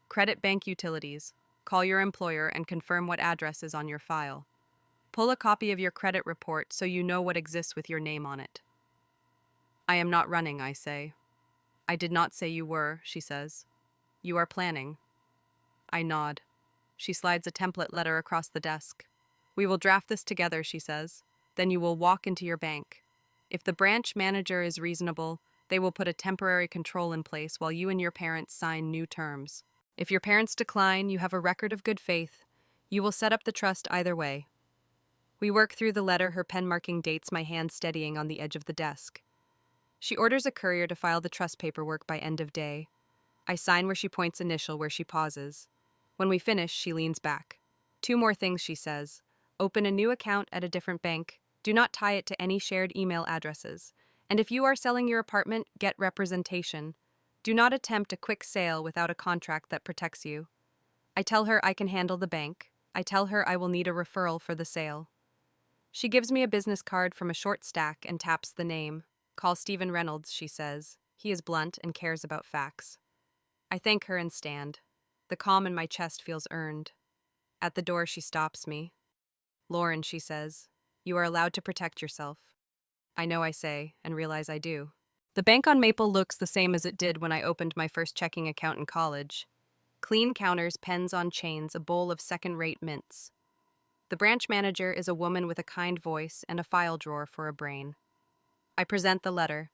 Credit bank utilities. Call your employer and confirm what address is on your file. Pull a copy of your credit report so you know what exists with your name on it. I am not running, I say. I did not say you were, she says. You are planning. I nod. She slides a template letter across the desk. We will draft this together, she says. Then you will walk into your bank. If the branch manager is reasonable, they will put a temporary control in place while you and your parents sign new terms. If your parents decline, you have a record of good faith. You will set up the trust either way. We work through the letter, her pen marking dates, my hand steadying on the edge of the desk. She orders a courier to file the trust paperwork by end of day. I sign where she points initial, where she pauses. When we finish, she leans back. 2 more things, she says. Open a new account at a different bank. Do not tie it to any shared email addresses. And if you are selling your apartment, get representation. Do not attempt a quick sale without a contract that protects you. I tell her I can handle the bank. I tell her I will need a referral for the sale. She gives me a business card from a short stack and taps the name. Call Stephen Reynolds, she says. He is blunt and cares about facts. I thank her and stand. The calm in my chest feels earned. At the door, she stops me. Lauren, she says, you are allowed to protect yourself. I know, I say, and realize I do. The bank on Maple looks the same as it did when I opened my first checking account in college. Clean counters, pens on chains, a bowl of second-rate mints. The branch manager is a woman with a kind voice and a file drawer for a brain. I present the letter.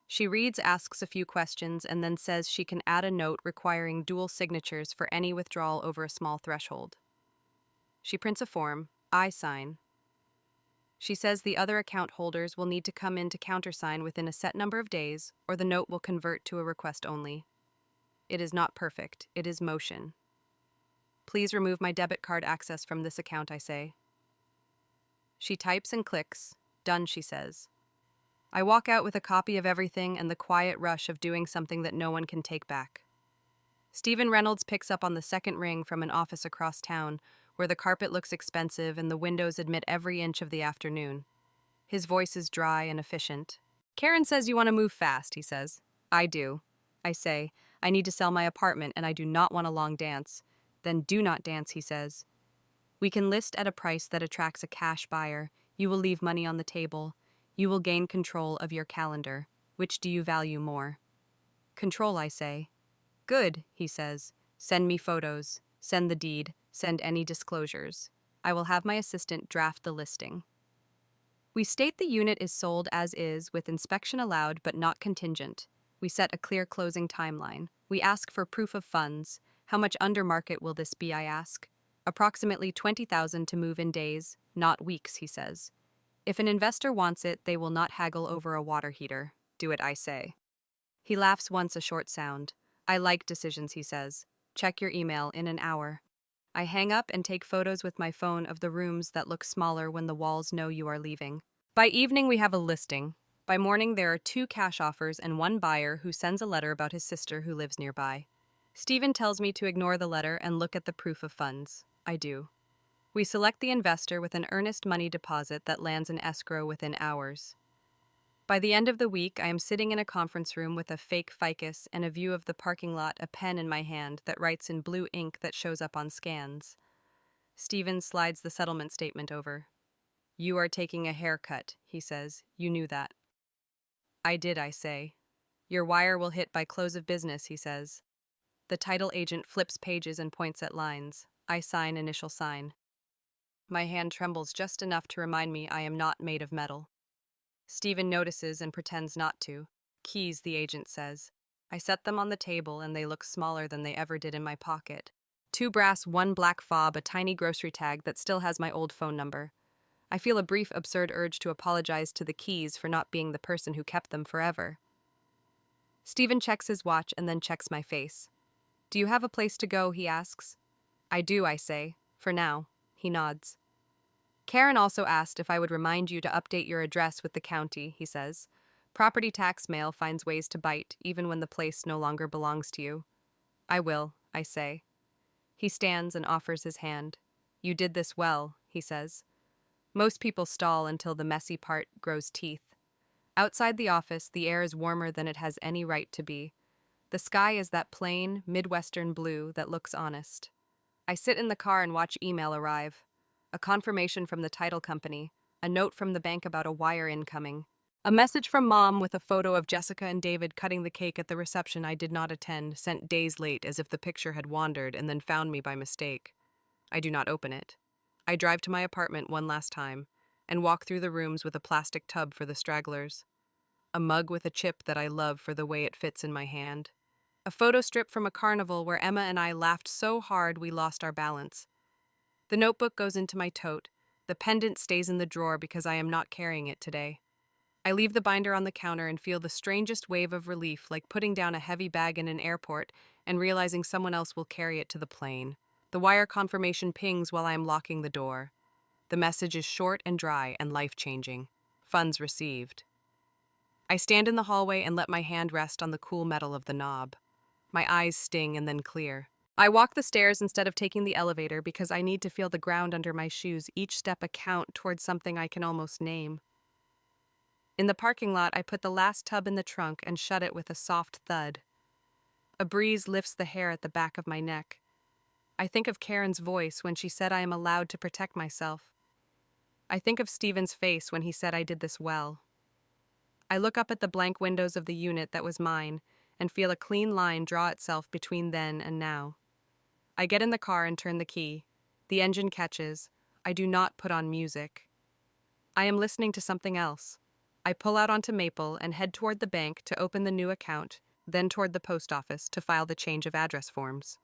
She reads, asks a few questions, and then says she can add a note requiring dual signatures for any withdrawal over a small threshold. She prints a form. I sign. She says the other account holders will need to come in to countersign within a set number of days, or the note will convert to a request only. It is not perfect. It is motion. Please remove my debit card access from this account, I say. She types and clicks. Done, she says. I walk out with a copy of everything and the quiet rush of doing something that no one can take back. Stephen Reynolds picks up on the second ring from an office across town, where the carpet looks expensive and the windows admit every inch of the afternoon. His voice is dry and efficient. Karen says you want to move fast, he says. I do. I say, I need to sell my apartment and I do not want a long dance. Then do not dance, he says. We can list at a price that attracts a cash buyer. You will leave money on the table. You will gain control of your calendar. Which do you value more? Control, I say. Good, he says. Send me photos. Send the deed. Send any disclosures. I will have my assistant draft the listing. We state the unit is sold as is, with inspection allowed but not contingent. We set a clear closing timeline. We ask for proof of funds. How much under market will this be, I ask. Approximately $20,000 to move in days, not weeks, he says. If an investor wants it, they will not haggle over a water heater. Do it, I say. He laughs once, a short sound. I like decisions, he says. Check your email in an hour. I hang up and take photos with my phone of the rooms that look smaller when the walls know you are leaving. By evening, we have a listing. By morning, there are 2 cash offers and 1 buyer who sends a letter about his sister who lives nearby. Stephen tells me to ignore the letter and look at the proof of funds. I do. We select the investor with an earnest money deposit that lands in escrow within hours. By the end of the week, I am sitting in a conference room with a fake ficus and a view of the parking lot, a pen in my hand that writes in blue ink that shows up on scans. Stephen slides the settlement statement over. You are taking a haircut, he says. You knew that. I did, I say. Your wire will hit by close of business, he says. The title agent flips pages and points at lines. I sign, initial sign. My hand trembles just enough to remind me I am not made of metal. Stephen notices and pretends not to. Keys, the agent says. I set them on the table and they look smaller than they ever did in my pocket. 2 brass, 1 black fob, a tiny grocery tag that still has my old phone number. I feel a brief, absurd urge to apologize to the keys for not being the person who kept them forever. Stephen checks his watch and then checks my face. Do you have a place to go, he asks. I do, I say. For now. He nods. Karen also asked if I would remind you to update your address with the county, he says. Property tax mail finds ways to bite, even when the place no longer belongs to you. I will, I say. He stands and offers his hand. You did this well, he says. Most people stall until the messy part grows teeth. Outside the office, the air is warmer than it has any right to be. The sky is that plain, Midwestern blue that looks honest. I sit in the car and watch email arrive. A confirmation from the title company, a note from the bank about a wire incoming, a message from Mom with a photo of Jessica and David cutting the cake at the reception I did not attend, sent days late as if the picture had wandered and then found me by mistake. I do not open it. I drive to my apartment one last time and walk through the rooms with a plastic tub for the stragglers, a mug with a chip that I love for the way it fits in my hand, a photo strip from a carnival where Emma and I laughed so hard we lost our balance. The notebook goes into my tote. The pendant stays in the drawer because I am not carrying it today. I leave the binder on the counter and feel the strangest wave of relief, like putting down a heavy bag in an airport and realizing someone else will carry it to the plane. The wire confirmation pings while I am locking the door. The message is short and dry and life-changing. Funds received. I stand in the hallway and let my hand rest on the cool metal of the knob. My eyes sting and then clear. I walk the stairs instead of taking the elevator because I need to feel the ground under my shoes, each step a count towards something I can almost name. In the parking lot, I put the last tub in the trunk and shut it with a soft thud. A breeze lifts the hair at the back of my neck. I think of Karen's voice when she said I am allowed to protect myself. I think of Stephen's face when he said I did this well. I look up at the blank windows of the unit that was mine and feel a clean line draw itself between then and now. I get in the car and turn the key. The engine catches. I do not put on music. I am listening to something else. I pull out onto Maple and head toward the bank to open the new account, then toward the post office to file the change of address forms.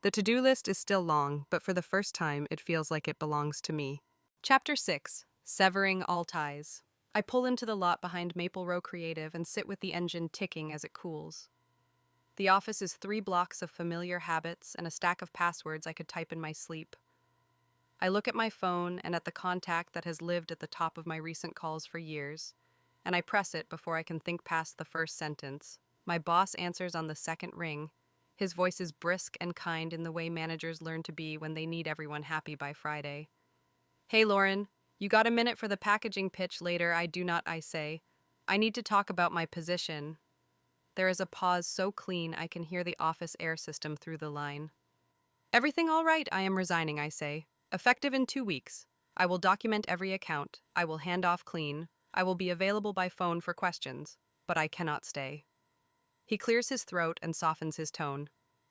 The to-do list is still long, but for the first time, it feels like it belongs to me. Chapter 6. Severing All Ties. I pull into the lot behind Maple Row Creative and sit with the engine ticking as it cools. The office is 3 blocks of familiar habits and a stack of passwords I could type in my sleep. I look at my phone and at the contact that has lived at the top of my recent calls for years, and I press it before I can think past the first sentence. My boss answers on the second ring. His voice is brisk and kind in the way managers learn to be when they need everyone happy by Friday. "Hey, Lauren, you got a minute for the packaging pitch later, I do not, I say. I need to talk about my position." There is a pause so clean I can hear the office air system through the line. "Everything all right, I am resigning," I say. "Effective in 2 weeks. I will document every account. I will hand off clean. I will be available by phone for questions. But I cannot stay." He clears his throat and softens his tone.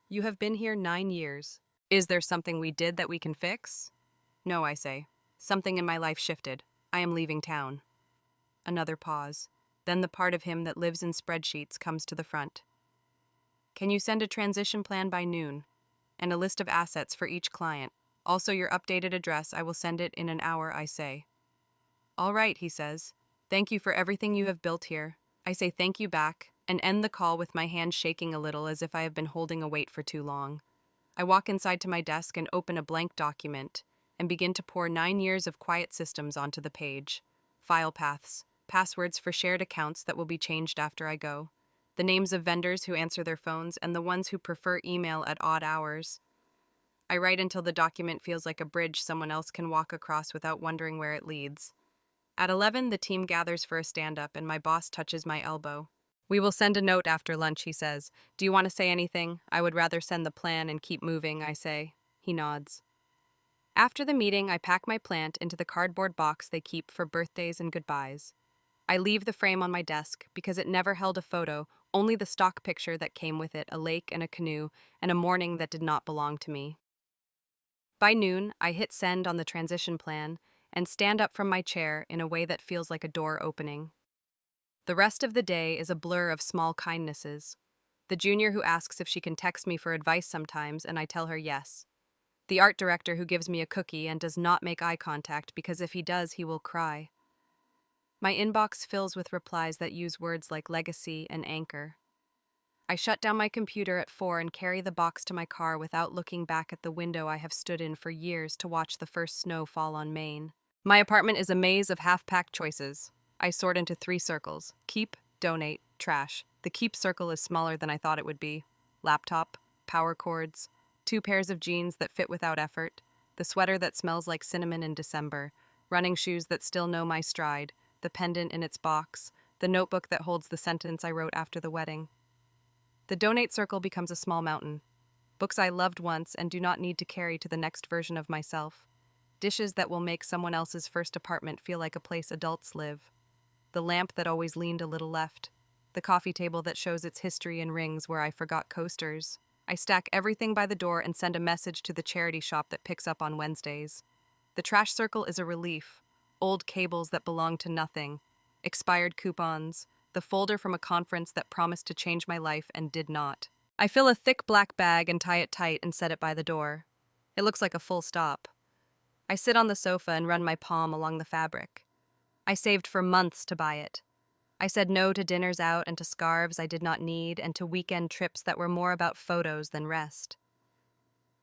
"You have been here 9 years. Is there something we did that we can fix?" "No," I say. "Something in my life shifted. I am leaving town." Another pause. Then the part of him that lives in spreadsheets comes to the front. "Can you send a transition plan by noon? And a list of assets for each client. Also your updated address, I will send it in an hour," I say. "All right," he says. "Thank you for everything you have built here." I say thank you back, and end the call with my hand shaking a little as if I have been holding a weight for too long. I walk inside to my desk and open a blank document, and begin to pour 9 years of quiet systems onto the page. File paths, passwords for shared accounts that will be changed after I go, the names of vendors who answer their phones and the ones who prefer email at odd hours. I write until the document feels like a bridge someone else can walk across without wondering where it leads. At 11, the team gathers for a stand-up and my boss touches my elbow. "We will send a note after lunch," he says. "Do you want to say anything? I would rather send the plan and keep moving," I say. He nods. After the meeting, I pack my plant into the cardboard box they keep for birthdays and goodbyes. I leave the frame on my desk because it never held a photo, only the stock picture that came with it, a lake and a canoe, and a morning that did not belong to me. By noon, I hit send on the transition plan and stand up from my chair in a way that feels like a door opening. The rest of the day is a blur of small kindnesses. The junior who asks if she can text me for advice sometimes, and I tell her yes. The art director who gives me a cookie and does not make eye contact because if he does, he will cry. My inbox fills with replies that use words like legacy and anchor. I shut down my computer at 4 and carry the box to my car without looking back at the window I have stood in for years to watch the first snow fall on Maine. My apartment is a maze of half-packed choices. I sort into 3 circles: keep, donate, trash. The keep circle is smaller than I thought it would be. Laptop, power cords, 2 pairs of jeans that fit without effort, the sweater that smells like cinnamon in December, running shoes that still know my stride, the pendant in its box, the notebook that holds the sentence I wrote after the wedding. The donate circle becomes a small mountain. Books I loved once and do not need to carry to the next version of myself. Dishes that will make someone else's first apartment feel like a place adults live. The lamp that always leaned a little left. The coffee table that shows its history in rings where I forgot coasters. I stack everything by the door and send a message to the charity shop that picks up on Wednesdays. The trash circle is a relief. Old cables that belong to nothing, expired coupons, the folder from a conference that promised to change my life and did not. I fill a thick black bag and tie it tight and set it by the door. It looks like a full stop. I sit on the sofa and run my palm along the fabric. I saved for months to buy it. I said no to dinners out and to scarves I did not need and to weekend trips that were more about photos than rest.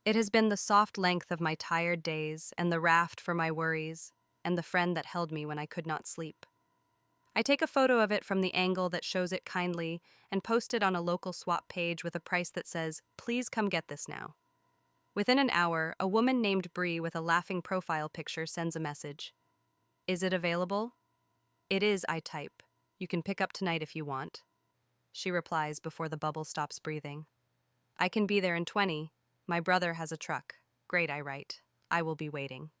It has been the soft length of my tired days and the raft for my worries and the friend that held me when I could not sleep. I take a photo of it from the angle that shows it kindly and post it on a local swap page with a price that says, "Please come get this now." Within an hour, a woman named Bree with a laughing profile picture sends a message. "Is it available?" "It is," I type. "You can pick up tonight if you want." She replies before the bubble stops breathing. "I can be there in 20. My brother has a truck." "Great," I write. "I will be waiting."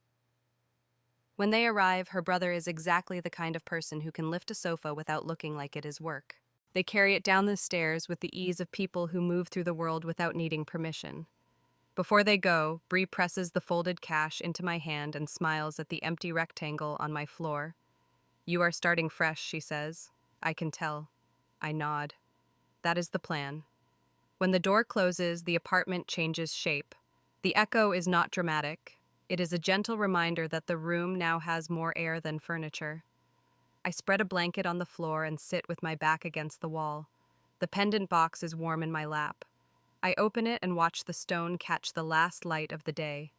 When they arrive, her brother is exactly the kind of person who can lift a sofa without looking like it is work. They carry it down the stairs with the ease of people who move through the world without needing permission. Before they go, Bree presses the folded cash into my hand and smiles at the empty rectangle on my floor. "You are starting fresh," she says. "I can tell." I nod. That is the plan. When the door closes, the apartment changes shape. The echo is not dramatic. It is a gentle reminder that the room now has more air than furniture. I spread a blanket on the floor and sit with my back against the wall. The pendant box is warm in my lap. I open it and watch the stone catch the last light of the day.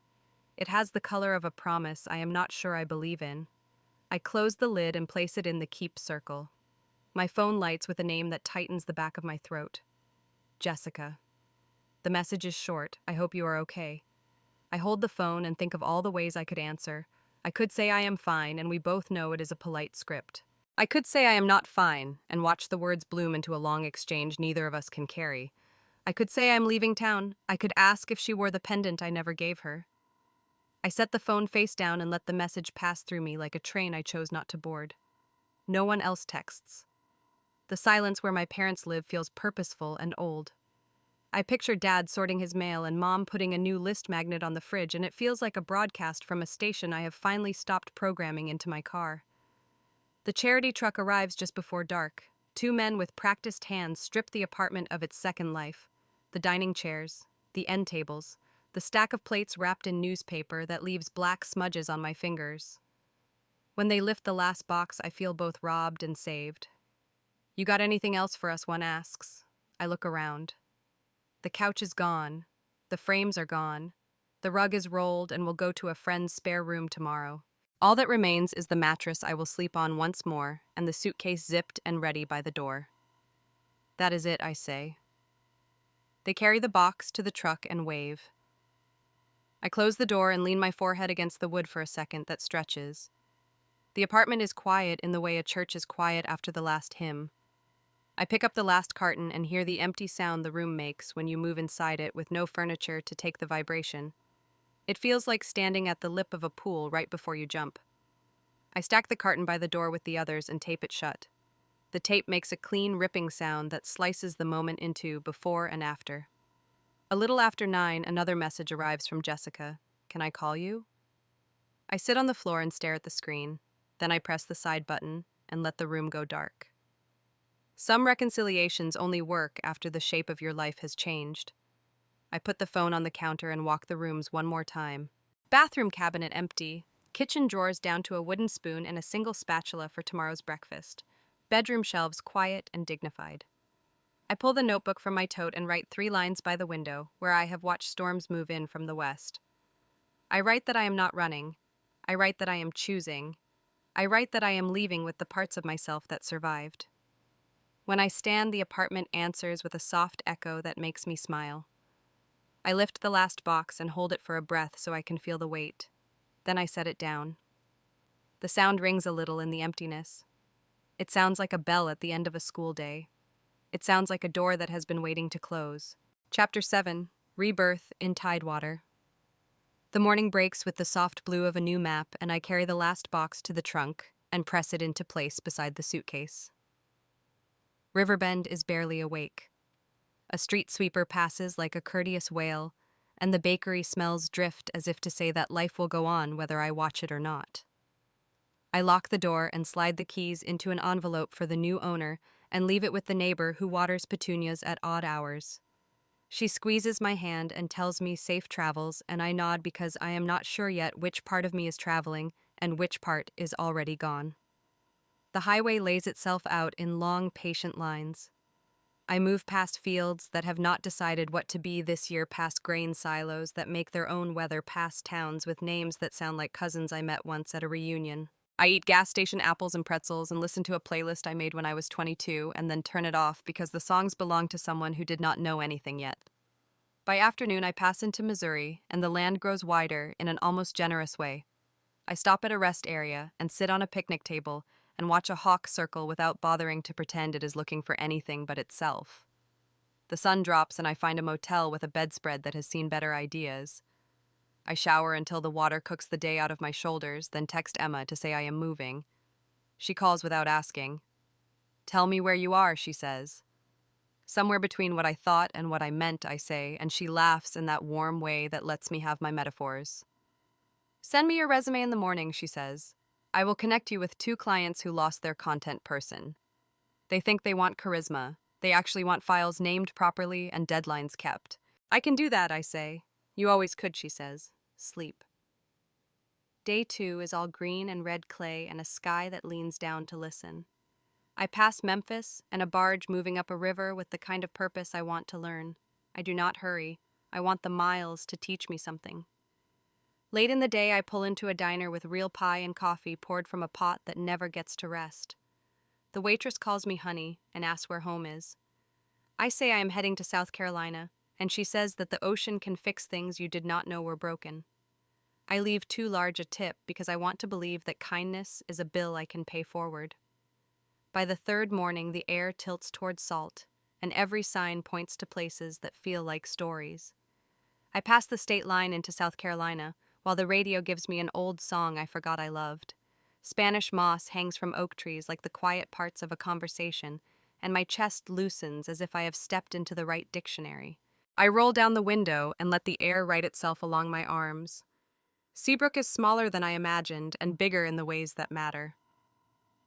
It has the color of a promise I am not sure I believe in. I close the lid and place it in the keep circle. My phone lights with a name that tightens the back of my throat. Jessica. The message is short. "I hope you are okay." I hold the phone and think of all the ways I could answer. I could say I am fine, and we both know it is a polite script. I could say I am not fine, and watch the words bloom into a long exchange neither of us can carry. I could say I am leaving town. I could ask if she wore the pendant I never gave her. I set the phone face down and let the message pass through me like a train I chose not to board. No one else texts. The silence where my parents live feels purposeful and old. I picture Dad sorting his mail and Mom putting a new list magnet on the fridge, and it feels like a broadcast from a station I have finally stopped programming into my car. The charity truck arrives just before dark. Two men with practiced hands strip the apartment of its second life. The dining chairs, the end tables, the stack of plates wrapped in newspaper that leaves black smudges on my fingers. When they lift the last box, I feel both robbed and saved. "You got anything else for us?" one asks. I look around. The couch is gone. The frames are gone. The rug is rolled and will go to a friend's spare room tomorrow. All that remains is the mattress I will sleep on once more and the suitcase zipped and ready by the door. "That is it," I say. They carry the box to the truck and wave. I close the door and lean my forehead against the wood for a second that stretches. The apartment is quiet in the way a church is quiet after the last hymn. I pick up the last carton and hear the empty sound the room makes when you move inside it with no furniture to take the vibration. It feels like standing at the lip of a pool right before you jump. I stack the carton by the door with the others and tape it shut. The tape makes a clean, ripping sound that slices the moment into before and after. A little after 9, another message arrives from Jessica. "Can I call you?" I sit on the floor and stare at the screen. Then I press the side button and let the room go dark. Some reconciliations only work after the shape of your life has changed. I put the phone on the counter and walk the rooms one more time. Bathroom cabinet empty. Kitchen drawers down to a wooden spoon and a single spatula for tomorrow's breakfast. Bedroom shelves quiet and dignified. I pull the notebook from my tote and write 3 lines by the window, where I have watched storms move in from the west. I write that I am not running. I write that I am choosing. I write that I am leaving with the parts of myself that survived. When I stand, the apartment answers with a soft echo that makes me smile. I lift the last box and hold it for a breath so I can feel the weight. Then I set it down. The sound rings a little in the emptiness. It sounds like a bell at the end of a school day. It sounds like a door that has been waiting to close. Chapter 7. Rebirth in Tidewater. The morning breaks with the soft blue of a new map, and I carry the last box to the trunk and press it into place beside the suitcase. Riverbend is barely awake. A street sweeper passes like a courteous whale, and the bakery smells drift as if to say that life will go on whether I watch it or not. I lock the door and slide the keys into an envelope for the new owner and leave it with the neighbor who waters petunias at odd hours. She squeezes my hand and tells me safe travels, and I nod because I am not sure yet which part of me is traveling and which part is already gone. The highway lays itself out in long, patient lines. I move past fields that have not decided what to be this year, past grain silos that make their own weather, past towns with names that sound like cousins I met once at a reunion. I eat gas station apples and pretzels and listen to a playlist I made when I was 22 and then turn it off because the songs belong to someone who did not know anything yet. By afternoon, I pass into Missouri, and the land grows wider in an almost generous way. I stop at a rest area and sit on a picnic table and watch a hawk circle without bothering to pretend it is looking for anything but itself. The sun drops and I find a motel with a bedspread that has seen better ideas. I shower until the water cooks the day out of my shoulders, then text Emma to say I am moving. She calls without asking. "Tell me where you are," she says. "Somewhere between what I thought and what I meant," I say, and she laughs in that warm way that lets me have my metaphors. "Send me your resume in the morning," she says. "I will connect you with 2 clients who lost their content person. They think they want charisma. They actually want files named properly and deadlines kept." "I can do that," I say. "You always could," she says. Sleep. Day 2 is all green and red clay and a sky that leans down to listen. I pass Memphis and a barge moving up a river with the kind of purpose I want to learn. I do not hurry. I want the miles to teach me something. Late in the day, I pull into a diner with real pie and coffee poured from a pot that never gets to rest. The waitress calls me honey and asks where home is. I say I am heading to South Carolina, and she says that the ocean can fix things you did not know were broken. I leave too large a tip because I want to believe that kindness is a bill I can pay forward. By the 3rd morning, the air tilts toward salt, and every sign points to places that feel like stories. I pass the state line into South Carolina, while the radio gives me an old song I forgot I loved. Spanish moss hangs from oak trees like the quiet parts of a conversation, and my chest loosens as if I have stepped into the right dictionary. I roll down the window and let the air write itself along my arms. Seabrook is smaller than I imagined and bigger in the ways that matter.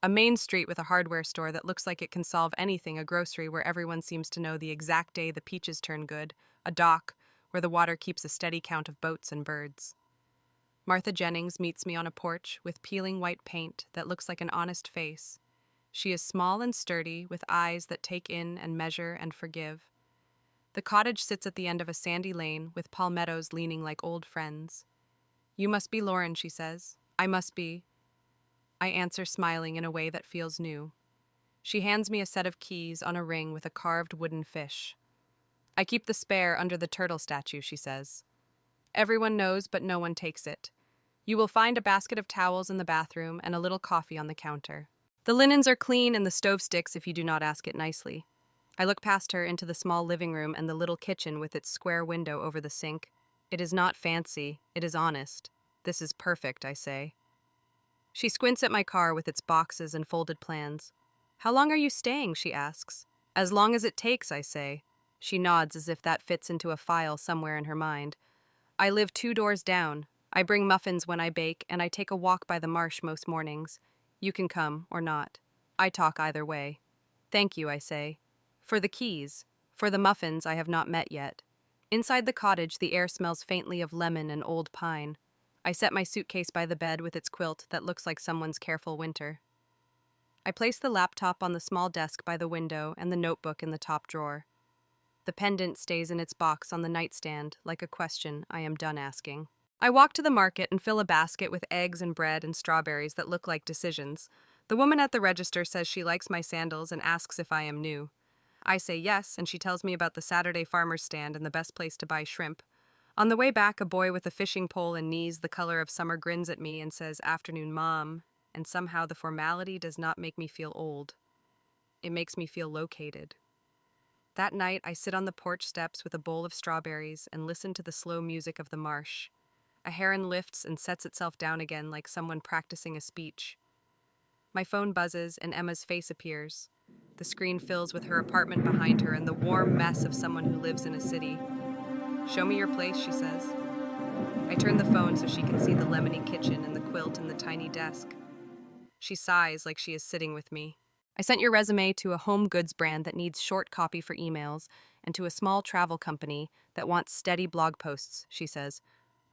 A main street with a hardware store that looks like it can solve anything, a grocery where everyone seems to know the exact day the peaches turn good, a dock where the water keeps a steady count of boats and birds. Martha Jennings meets me on a porch with peeling white paint that looks like an honest face. She is small and sturdy, with eyes that take in and measure and forgive. The cottage sits at the end of a sandy lane with palmettos leaning like old friends. "You must be Lauren," she says. "I must be." I answer, smiling in a way that feels new. She hands me a set of keys on a ring with a carved wooden fish. "I keep the spare under the turtle statue," she says. "Everyone knows, but no one takes it. You will find a basket of towels in the bathroom and a little coffee on the counter. The linens are clean and the stove sticks if you do not ask it nicely." I look past her into the small living room and the little kitchen with its square window over the sink. It is not fancy, it is honest. "This is perfect," I say. She squints at my car with its boxes and folded plans. "How long are you staying?" she asks. "As long as it takes," I say. She nods as if that fits into a file somewhere in her mind. "I live 2 doors down. I bring muffins when I bake, and I take a walk by the marsh most mornings. You can come, or not. I talk either way." "Thank you," I say. "For the keys. For the muffins I have not met yet." Inside the cottage, the air smells faintly of lemon and old pine. I set my suitcase by the bed with its quilt that looks like someone's careful winter. I place the laptop on the small desk by the window and the notebook in the top drawer. The pendant stays in its box on the nightstand, like a question I am done asking. I walk to the market and fill a basket with eggs and bread and strawberries that look like decisions. The woman at the register says she likes my sandals and asks if I am new. I say yes, and she tells me about the Saturday farmer's stand and the best place to buy shrimp. On the way back, a boy with a fishing pole and knees the color of summer grins at me and says, "Afternoon, Mom," and somehow the formality does not make me feel old. It makes me feel located. That night, I sit on the porch steps with a bowl of strawberries and listen to the slow music of the marsh. A heron lifts and sets itself down again like someone practicing a speech. My phone buzzes and Emma's face appears. The screen fills with her apartment behind her and the warm mess of someone who lives in a city. Show me your place, she says. I turn the phone so she can see the lemony kitchen and the quilt and the tiny desk. She sighs like she is sitting with me. I sent your resume to a home goods brand that needs short copy for emails and to a small travel company that wants steady blog posts, she says.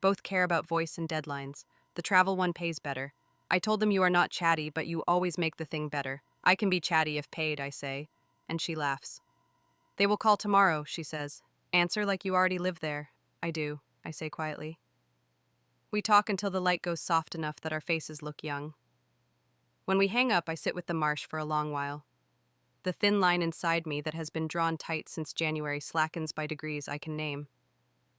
Both care about voice and deadlines. The travel one pays better. I told them you are not chatty, but you always make the thing better. I can be chatty if paid, I say, and she laughs. They will call tomorrow, she says. Answer like you already live there. I do, I say quietly. We talk until the light goes soft enough that our faces look young. When we hang up, I sit with the marsh for a long while. The thin line inside me that has been drawn tight since January slackens by degrees I can name.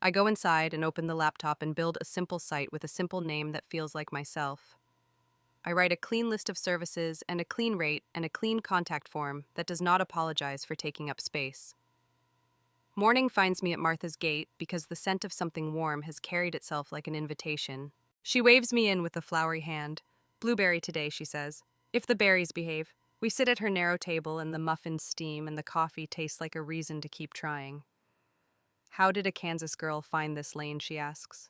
I go inside and open the laptop and build a simple site with a simple name that feels like myself. I write a clean list of services and a clean rate and a clean contact form that does not apologize for taking up space. Morning finds me at Martha's gate because the scent of something warm has carried itself like an invitation. She waves me in with a flowery hand. Blueberry today, she says. If the berries behave. We sit at her narrow table and the muffins steam and the coffee tastes like a reason to keep trying. How did a Kansas girl find this lane, she asks.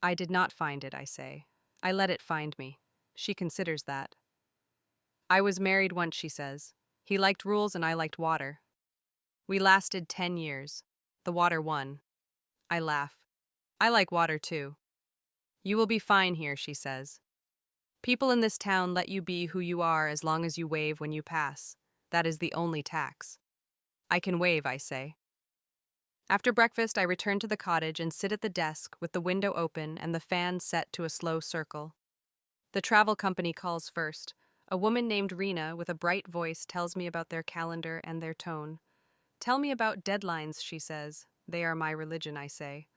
I did not find it, I say. I let it find me. She considers that. I was married once, she says. He liked rules and I liked water. We lasted 10 years. The water won. I laugh. I like water too. You will be fine here, she says. People in this town let you be who you are as long as you wave when you pass. That is the only tax. I can wave, I say. After breakfast, I return to the cottage and sit at the desk with the window open and the fan set to a slow circle. The travel company calls first. A woman named Rena with a bright voice tells me about their calendar and their tone. Tell me about deadlines, she says. They are my religion, I say.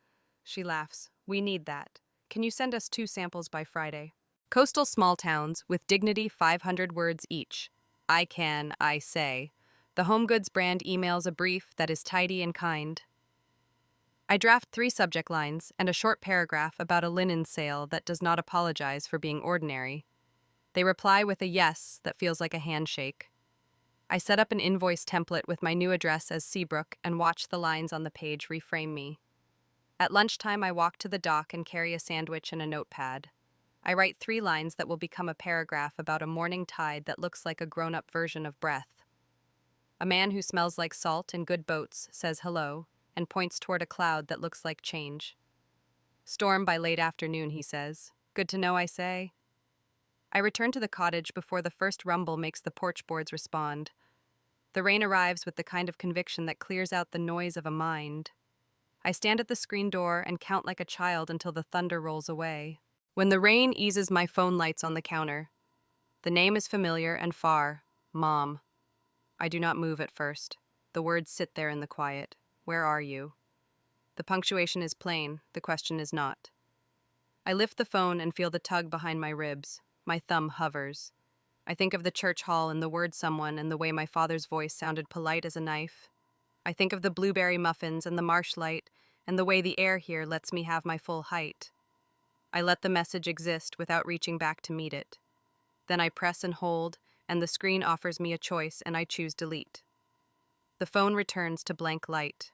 She laughs. We need that. Can you send us 2 samples by Friday? Coastal small towns with dignity 500 words each. I can, I say. The home goods brand emails a brief that is tidy and kind. I draft 3 subject lines and a short paragraph about a linen sale that does not apologize for being ordinary. They reply with a yes that feels like a handshake. I set up an invoice template with my new address as Seabrook and watch the lines on the page reframe me. At lunchtime, I walk to the dock and carry a sandwich and a notepad. I write 3 lines that will become a paragraph about a morning tide that looks like a grown-up version of breath. A man who smells like salt and good boats says hello and points toward a cloud that looks like change. Storm by late afternoon, he says. Good to know, I say. I return to the cottage before the first rumble makes the porch boards respond. The rain arrives with the kind of conviction that clears out the noise of a mind. I stand at the screen door and count like a child until the thunder rolls away. When the rain eases, my phone lights on the counter. The name is familiar and far. Mom. I do not move at first. The words sit there in the quiet. Where are you? The punctuation is plain. The question is not. I lift the phone and feel the tug behind my ribs. My thumb hovers. I think of the church hall and the word someone and the way my father's voice sounded polite as a knife. I think of the blueberry muffins and the marsh light and the way the air here lets me have my full height. I let the message exist without reaching back to meet it. Then I press and hold, and the screen offers me a choice, and I choose delete. The phone returns to blank light.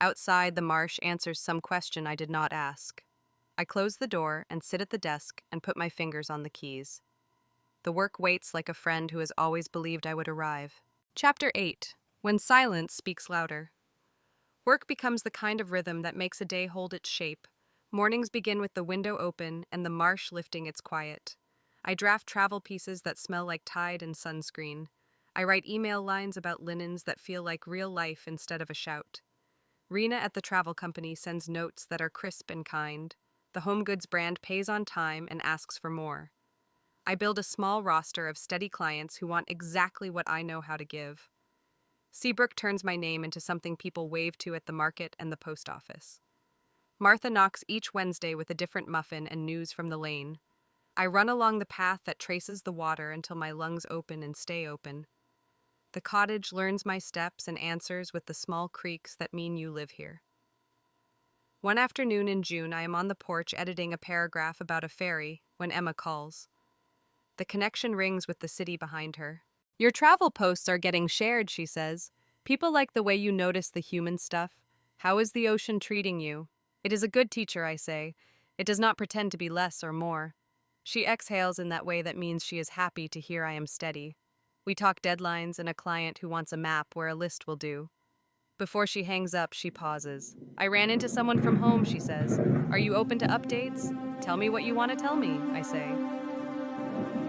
Outside, the marsh answers some question I did not ask. I close the door and sit at the desk and put my fingers on the keys. The work waits like a friend who has always believed I would arrive. Chapter 8. When silence speaks louder. Work becomes the kind of rhythm that makes a day hold its shape. Mornings begin with the window open and the marsh lifting its quiet. I draft travel pieces that smell like tide and sunscreen. I write email lines about linens that feel like real life instead of a shout. Rena at the travel company sends notes that are crisp and kind. The home goods brand pays on time and asks for more. I build a small roster of steady clients who want exactly what I know how to give. Seabrook turns my name into something people wave to at the market and the post office. Martha knocks each Wednesday with a different muffin and news from the lane. I run along the path that traces the water until my lungs open and stay open. The cottage learns my steps and answers with the small creaks that mean you live here. One afternoon in June, I am on the porch editing a paragraph about a ferry when Emma calls. The connection rings with the city behind her. Your travel posts are getting shared, she says. People like the way you notice the human stuff. How is the ocean treating you? It is a good teacher, I say. It does not pretend to be less or more. She exhales in that way that means she is happy to hear I am steady. We talk deadlines and a client who wants a map where a list will do. Before she hangs up, she pauses. I ran into someone from home, she says. Are you open to updates? Tell me what you want to tell me, I say.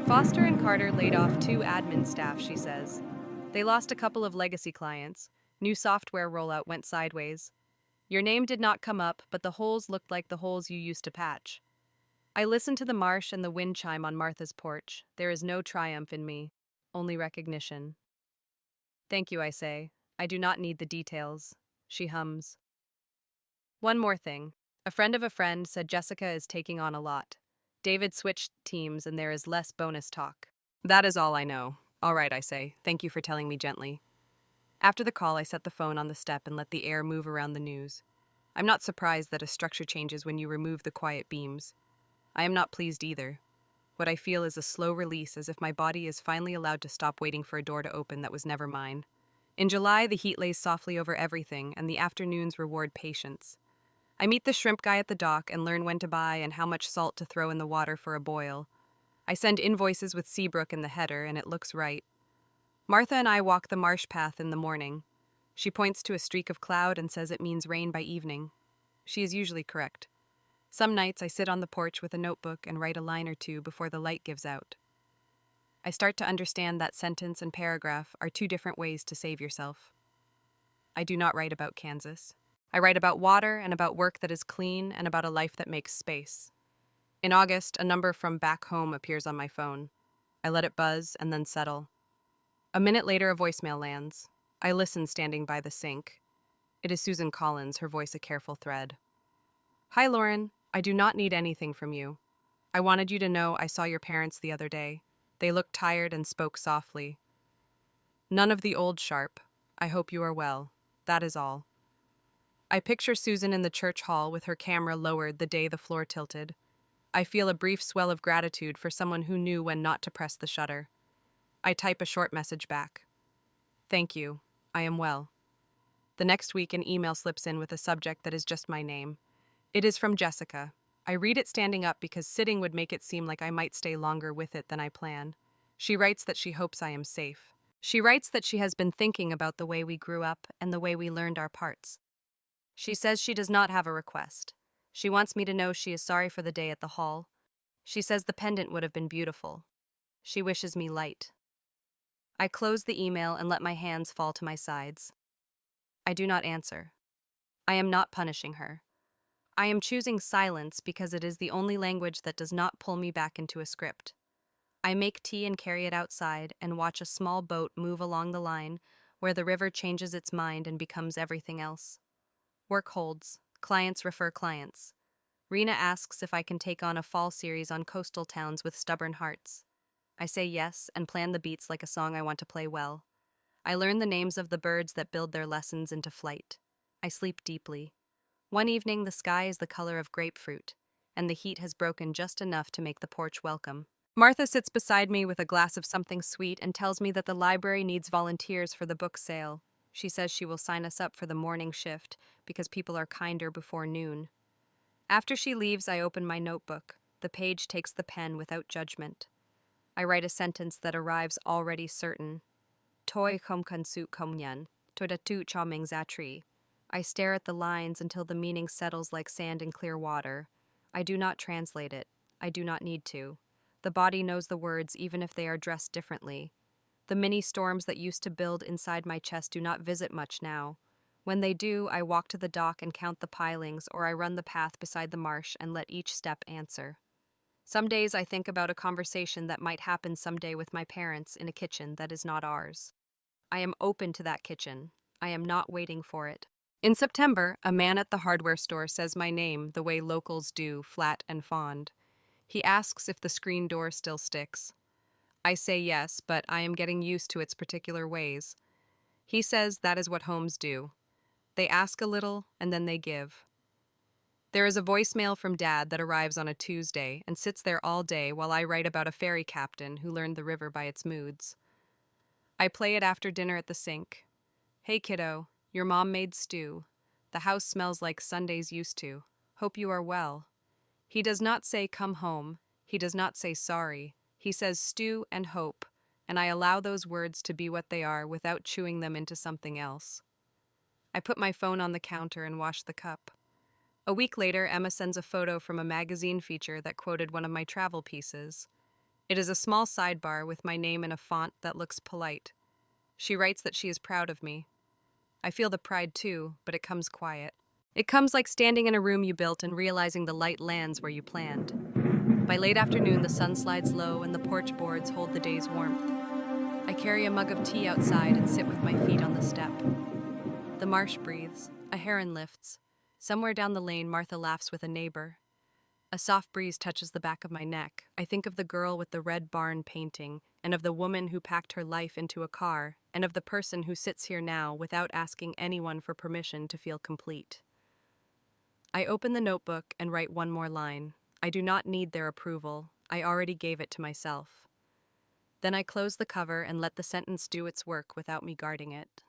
Foster and Carter laid off 2 admin staff, she says. They lost a couple of legacy clients. New software rollout went sideways. Your name did not come up, but the holes looked like the holes you used to patch. I listen to the marsh and the wind chime on Martha's porch. There is no triumph in me, only recognition. Thank you, I say. I do not need the details. She hums. One more thing. A friend of a friend said Jessica is taking on a lot. David switched teams and there is less bonus talk. That is all I know. All right, I say. Thank you for telling me gently. After the call, I set the phone on the step and let the air move around the news. I'm not surprised that a structure changes when you remove the quiet beams. I am not pleased either. What I feel is a slow release, as if my body is finally allowed to stop waiting for a door to open that was never mine. In July, the heat lays softly over everything, and the afternoons reward patience. I meet the shrimp guy at the dock and learn when to buy and how much salt to throw in the water for a boil. I send invoices with Seabrook in the header, and it looks right. Martha and I walk the marsh path in the morning. She points to a streak of cloud and says it means rain by evening. She is usually correct. Some nights I sit on the porch with a notebook and write a line or two before the light gives out. I start to understand that sentence and paragraph are 2 different ways to save yourself. I do not write about Kansas. I write about water and about work that is clean and about a life that makes space. In August, a number from back home appears on my phone. I let it buzz and then settle. A minute later, a voicemail lands. I listen standing by the sink. It is Susan Collins, her voice a careful thread. Hi, Lauren. I do not need anything from you. I wanted you to know I saw your parents the other day. They looked tired and spoke softly. None of the old sharp. I hope you are well. That is all. I picture Susan in the church hall with her camera lowered the day the floor tilted. I feel a brief swell of gratitude for someone who knew when not to press the shutter. I type a short message back. Thank you. I am well. The next week, an email slips in with a subject that is just my name. It is from Jessica. I read it standing up because sitting would make it seem like I might stay longer with it than I plan. She writes that she hopes I am safe. She writes that she has been thinking about the way we grew up and the way we learned our parts. She says she does not have a request. She wants me to know she is sorry for the day at the hall. She says the pendant would have been beautiful. She wishes me light. I close the email and let my hands fall to my sides. I do not answer. I am not punishing her. I am choosing silence because it is the only language that does not pull me back into a script. I make tea and carry it outside and watch a small boat move along the line where the river changes its mind and becomes everything else. Work holds. Clients refer clients. Rena asks if I can take on a fall series on coastal towns with stubborn hearts. I say yes and plan the beats like a song I want to play well. I learn the names of the birds that build their lessons into flight. I sleep deeply. One evening, the sky is the color of grapefruit, and the heat has broken just enough to make the porch welcome. Martha sits beside me with a glass of something sweet and tells me that the library needs volunteers for the book sale. She says she will sign us up for the morning shift because people are kinder before noon. After she leaves, I open my notebook. The page takes the pen without judgment. I write a sentence that arrives already certain. Toi kom kansuk kom nyan, todatu chaming zatri. I stare at the lines until the meaning settles like sand in clear water. I do not translate it. I do not need to. The body knows the words even if they are dressed differently. The mini storms that used to build inside my chest do not visit much now. When they do, I walk to the dock and count the pilings, or I run the path beside the marsh and let each step answer. Some days I think about a conversation that might happen someday with my parents in a kitchen that is not ours. I am open to that kitchen. I am not waiting for it. In September, a man at the hardware store says my name the way locals do, flat and fond. He asks if the screen door still sticks. I say yes, but I am getting used to its particular ways. He says that is what homes do. They ask a little, and then they give. There is a voicemail from Dad that arrives on a Tuesday and sits there all day while I write about a ferry captain who learned the river by its moods. I play it after dinner at the sink. Hey kiddo, your mom made stew. The house smells like Sundays used to. Hope you are well. He does not say come home. He does not say sorry. He says stew and hope, and I allow those words to be what they are without chewing them into something else. I put my phone on the counter and wash the cup. A week later, Emma sends a photo from a magazine feature that quoted one of my travel pieces. It is a small sidebar with my name in a font that looks polite. She writes that she is proud of me. I feel the pride too, but it comes quiet. It comes like standing in a room you built and realizing the light lands where you planned. By late afternoon, the sun slides low and the porch boards hold the day's warmth. I carry a mug of tea outside and sit with my feet on the step. The marsh breathes, a heron lifts. Somewhere down the lane, Martha laughs with a neighbor. A soft breeze touches the back of my neck. I think of the girl with the red barn painting, and of the woman who packed her life into a car, and of the person who sits here now without asking anyone for permission to feel complete. I open the notebook and write one more line. I do not need their approval. I already gave it to myself. Then I close the cover and let the sentence do its work without me guarding it.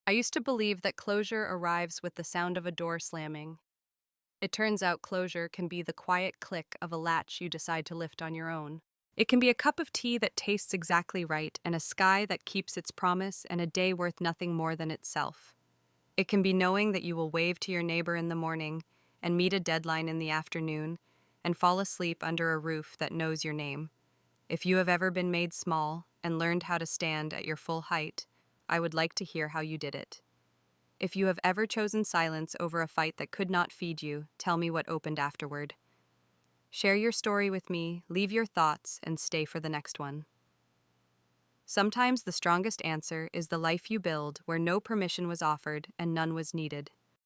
I used to believe that closure arrives with the sound of a door slamming. It turns out closure can be the quiet click of a latch you decide to lift on your own. It can be a cup of tea that tastes exactly right, and a sky that keeps its promise, and a day worth nothing more than itself. It can be knowing that you will wave to your neighbor in the morning, and meet a deadline in the afternoon, and fall asleep under a roof that knows your name. If you have ever been made small and learned how to stand at your full height, I would like to hear how you did it. If you have ever chosen silence over a fight that could not feed you, tell me what opened afterward. Share your story with me, leave your thoughts, and stay for the next one. Sometimes the strongest answer is the life you build where no permission was offered and none was needed.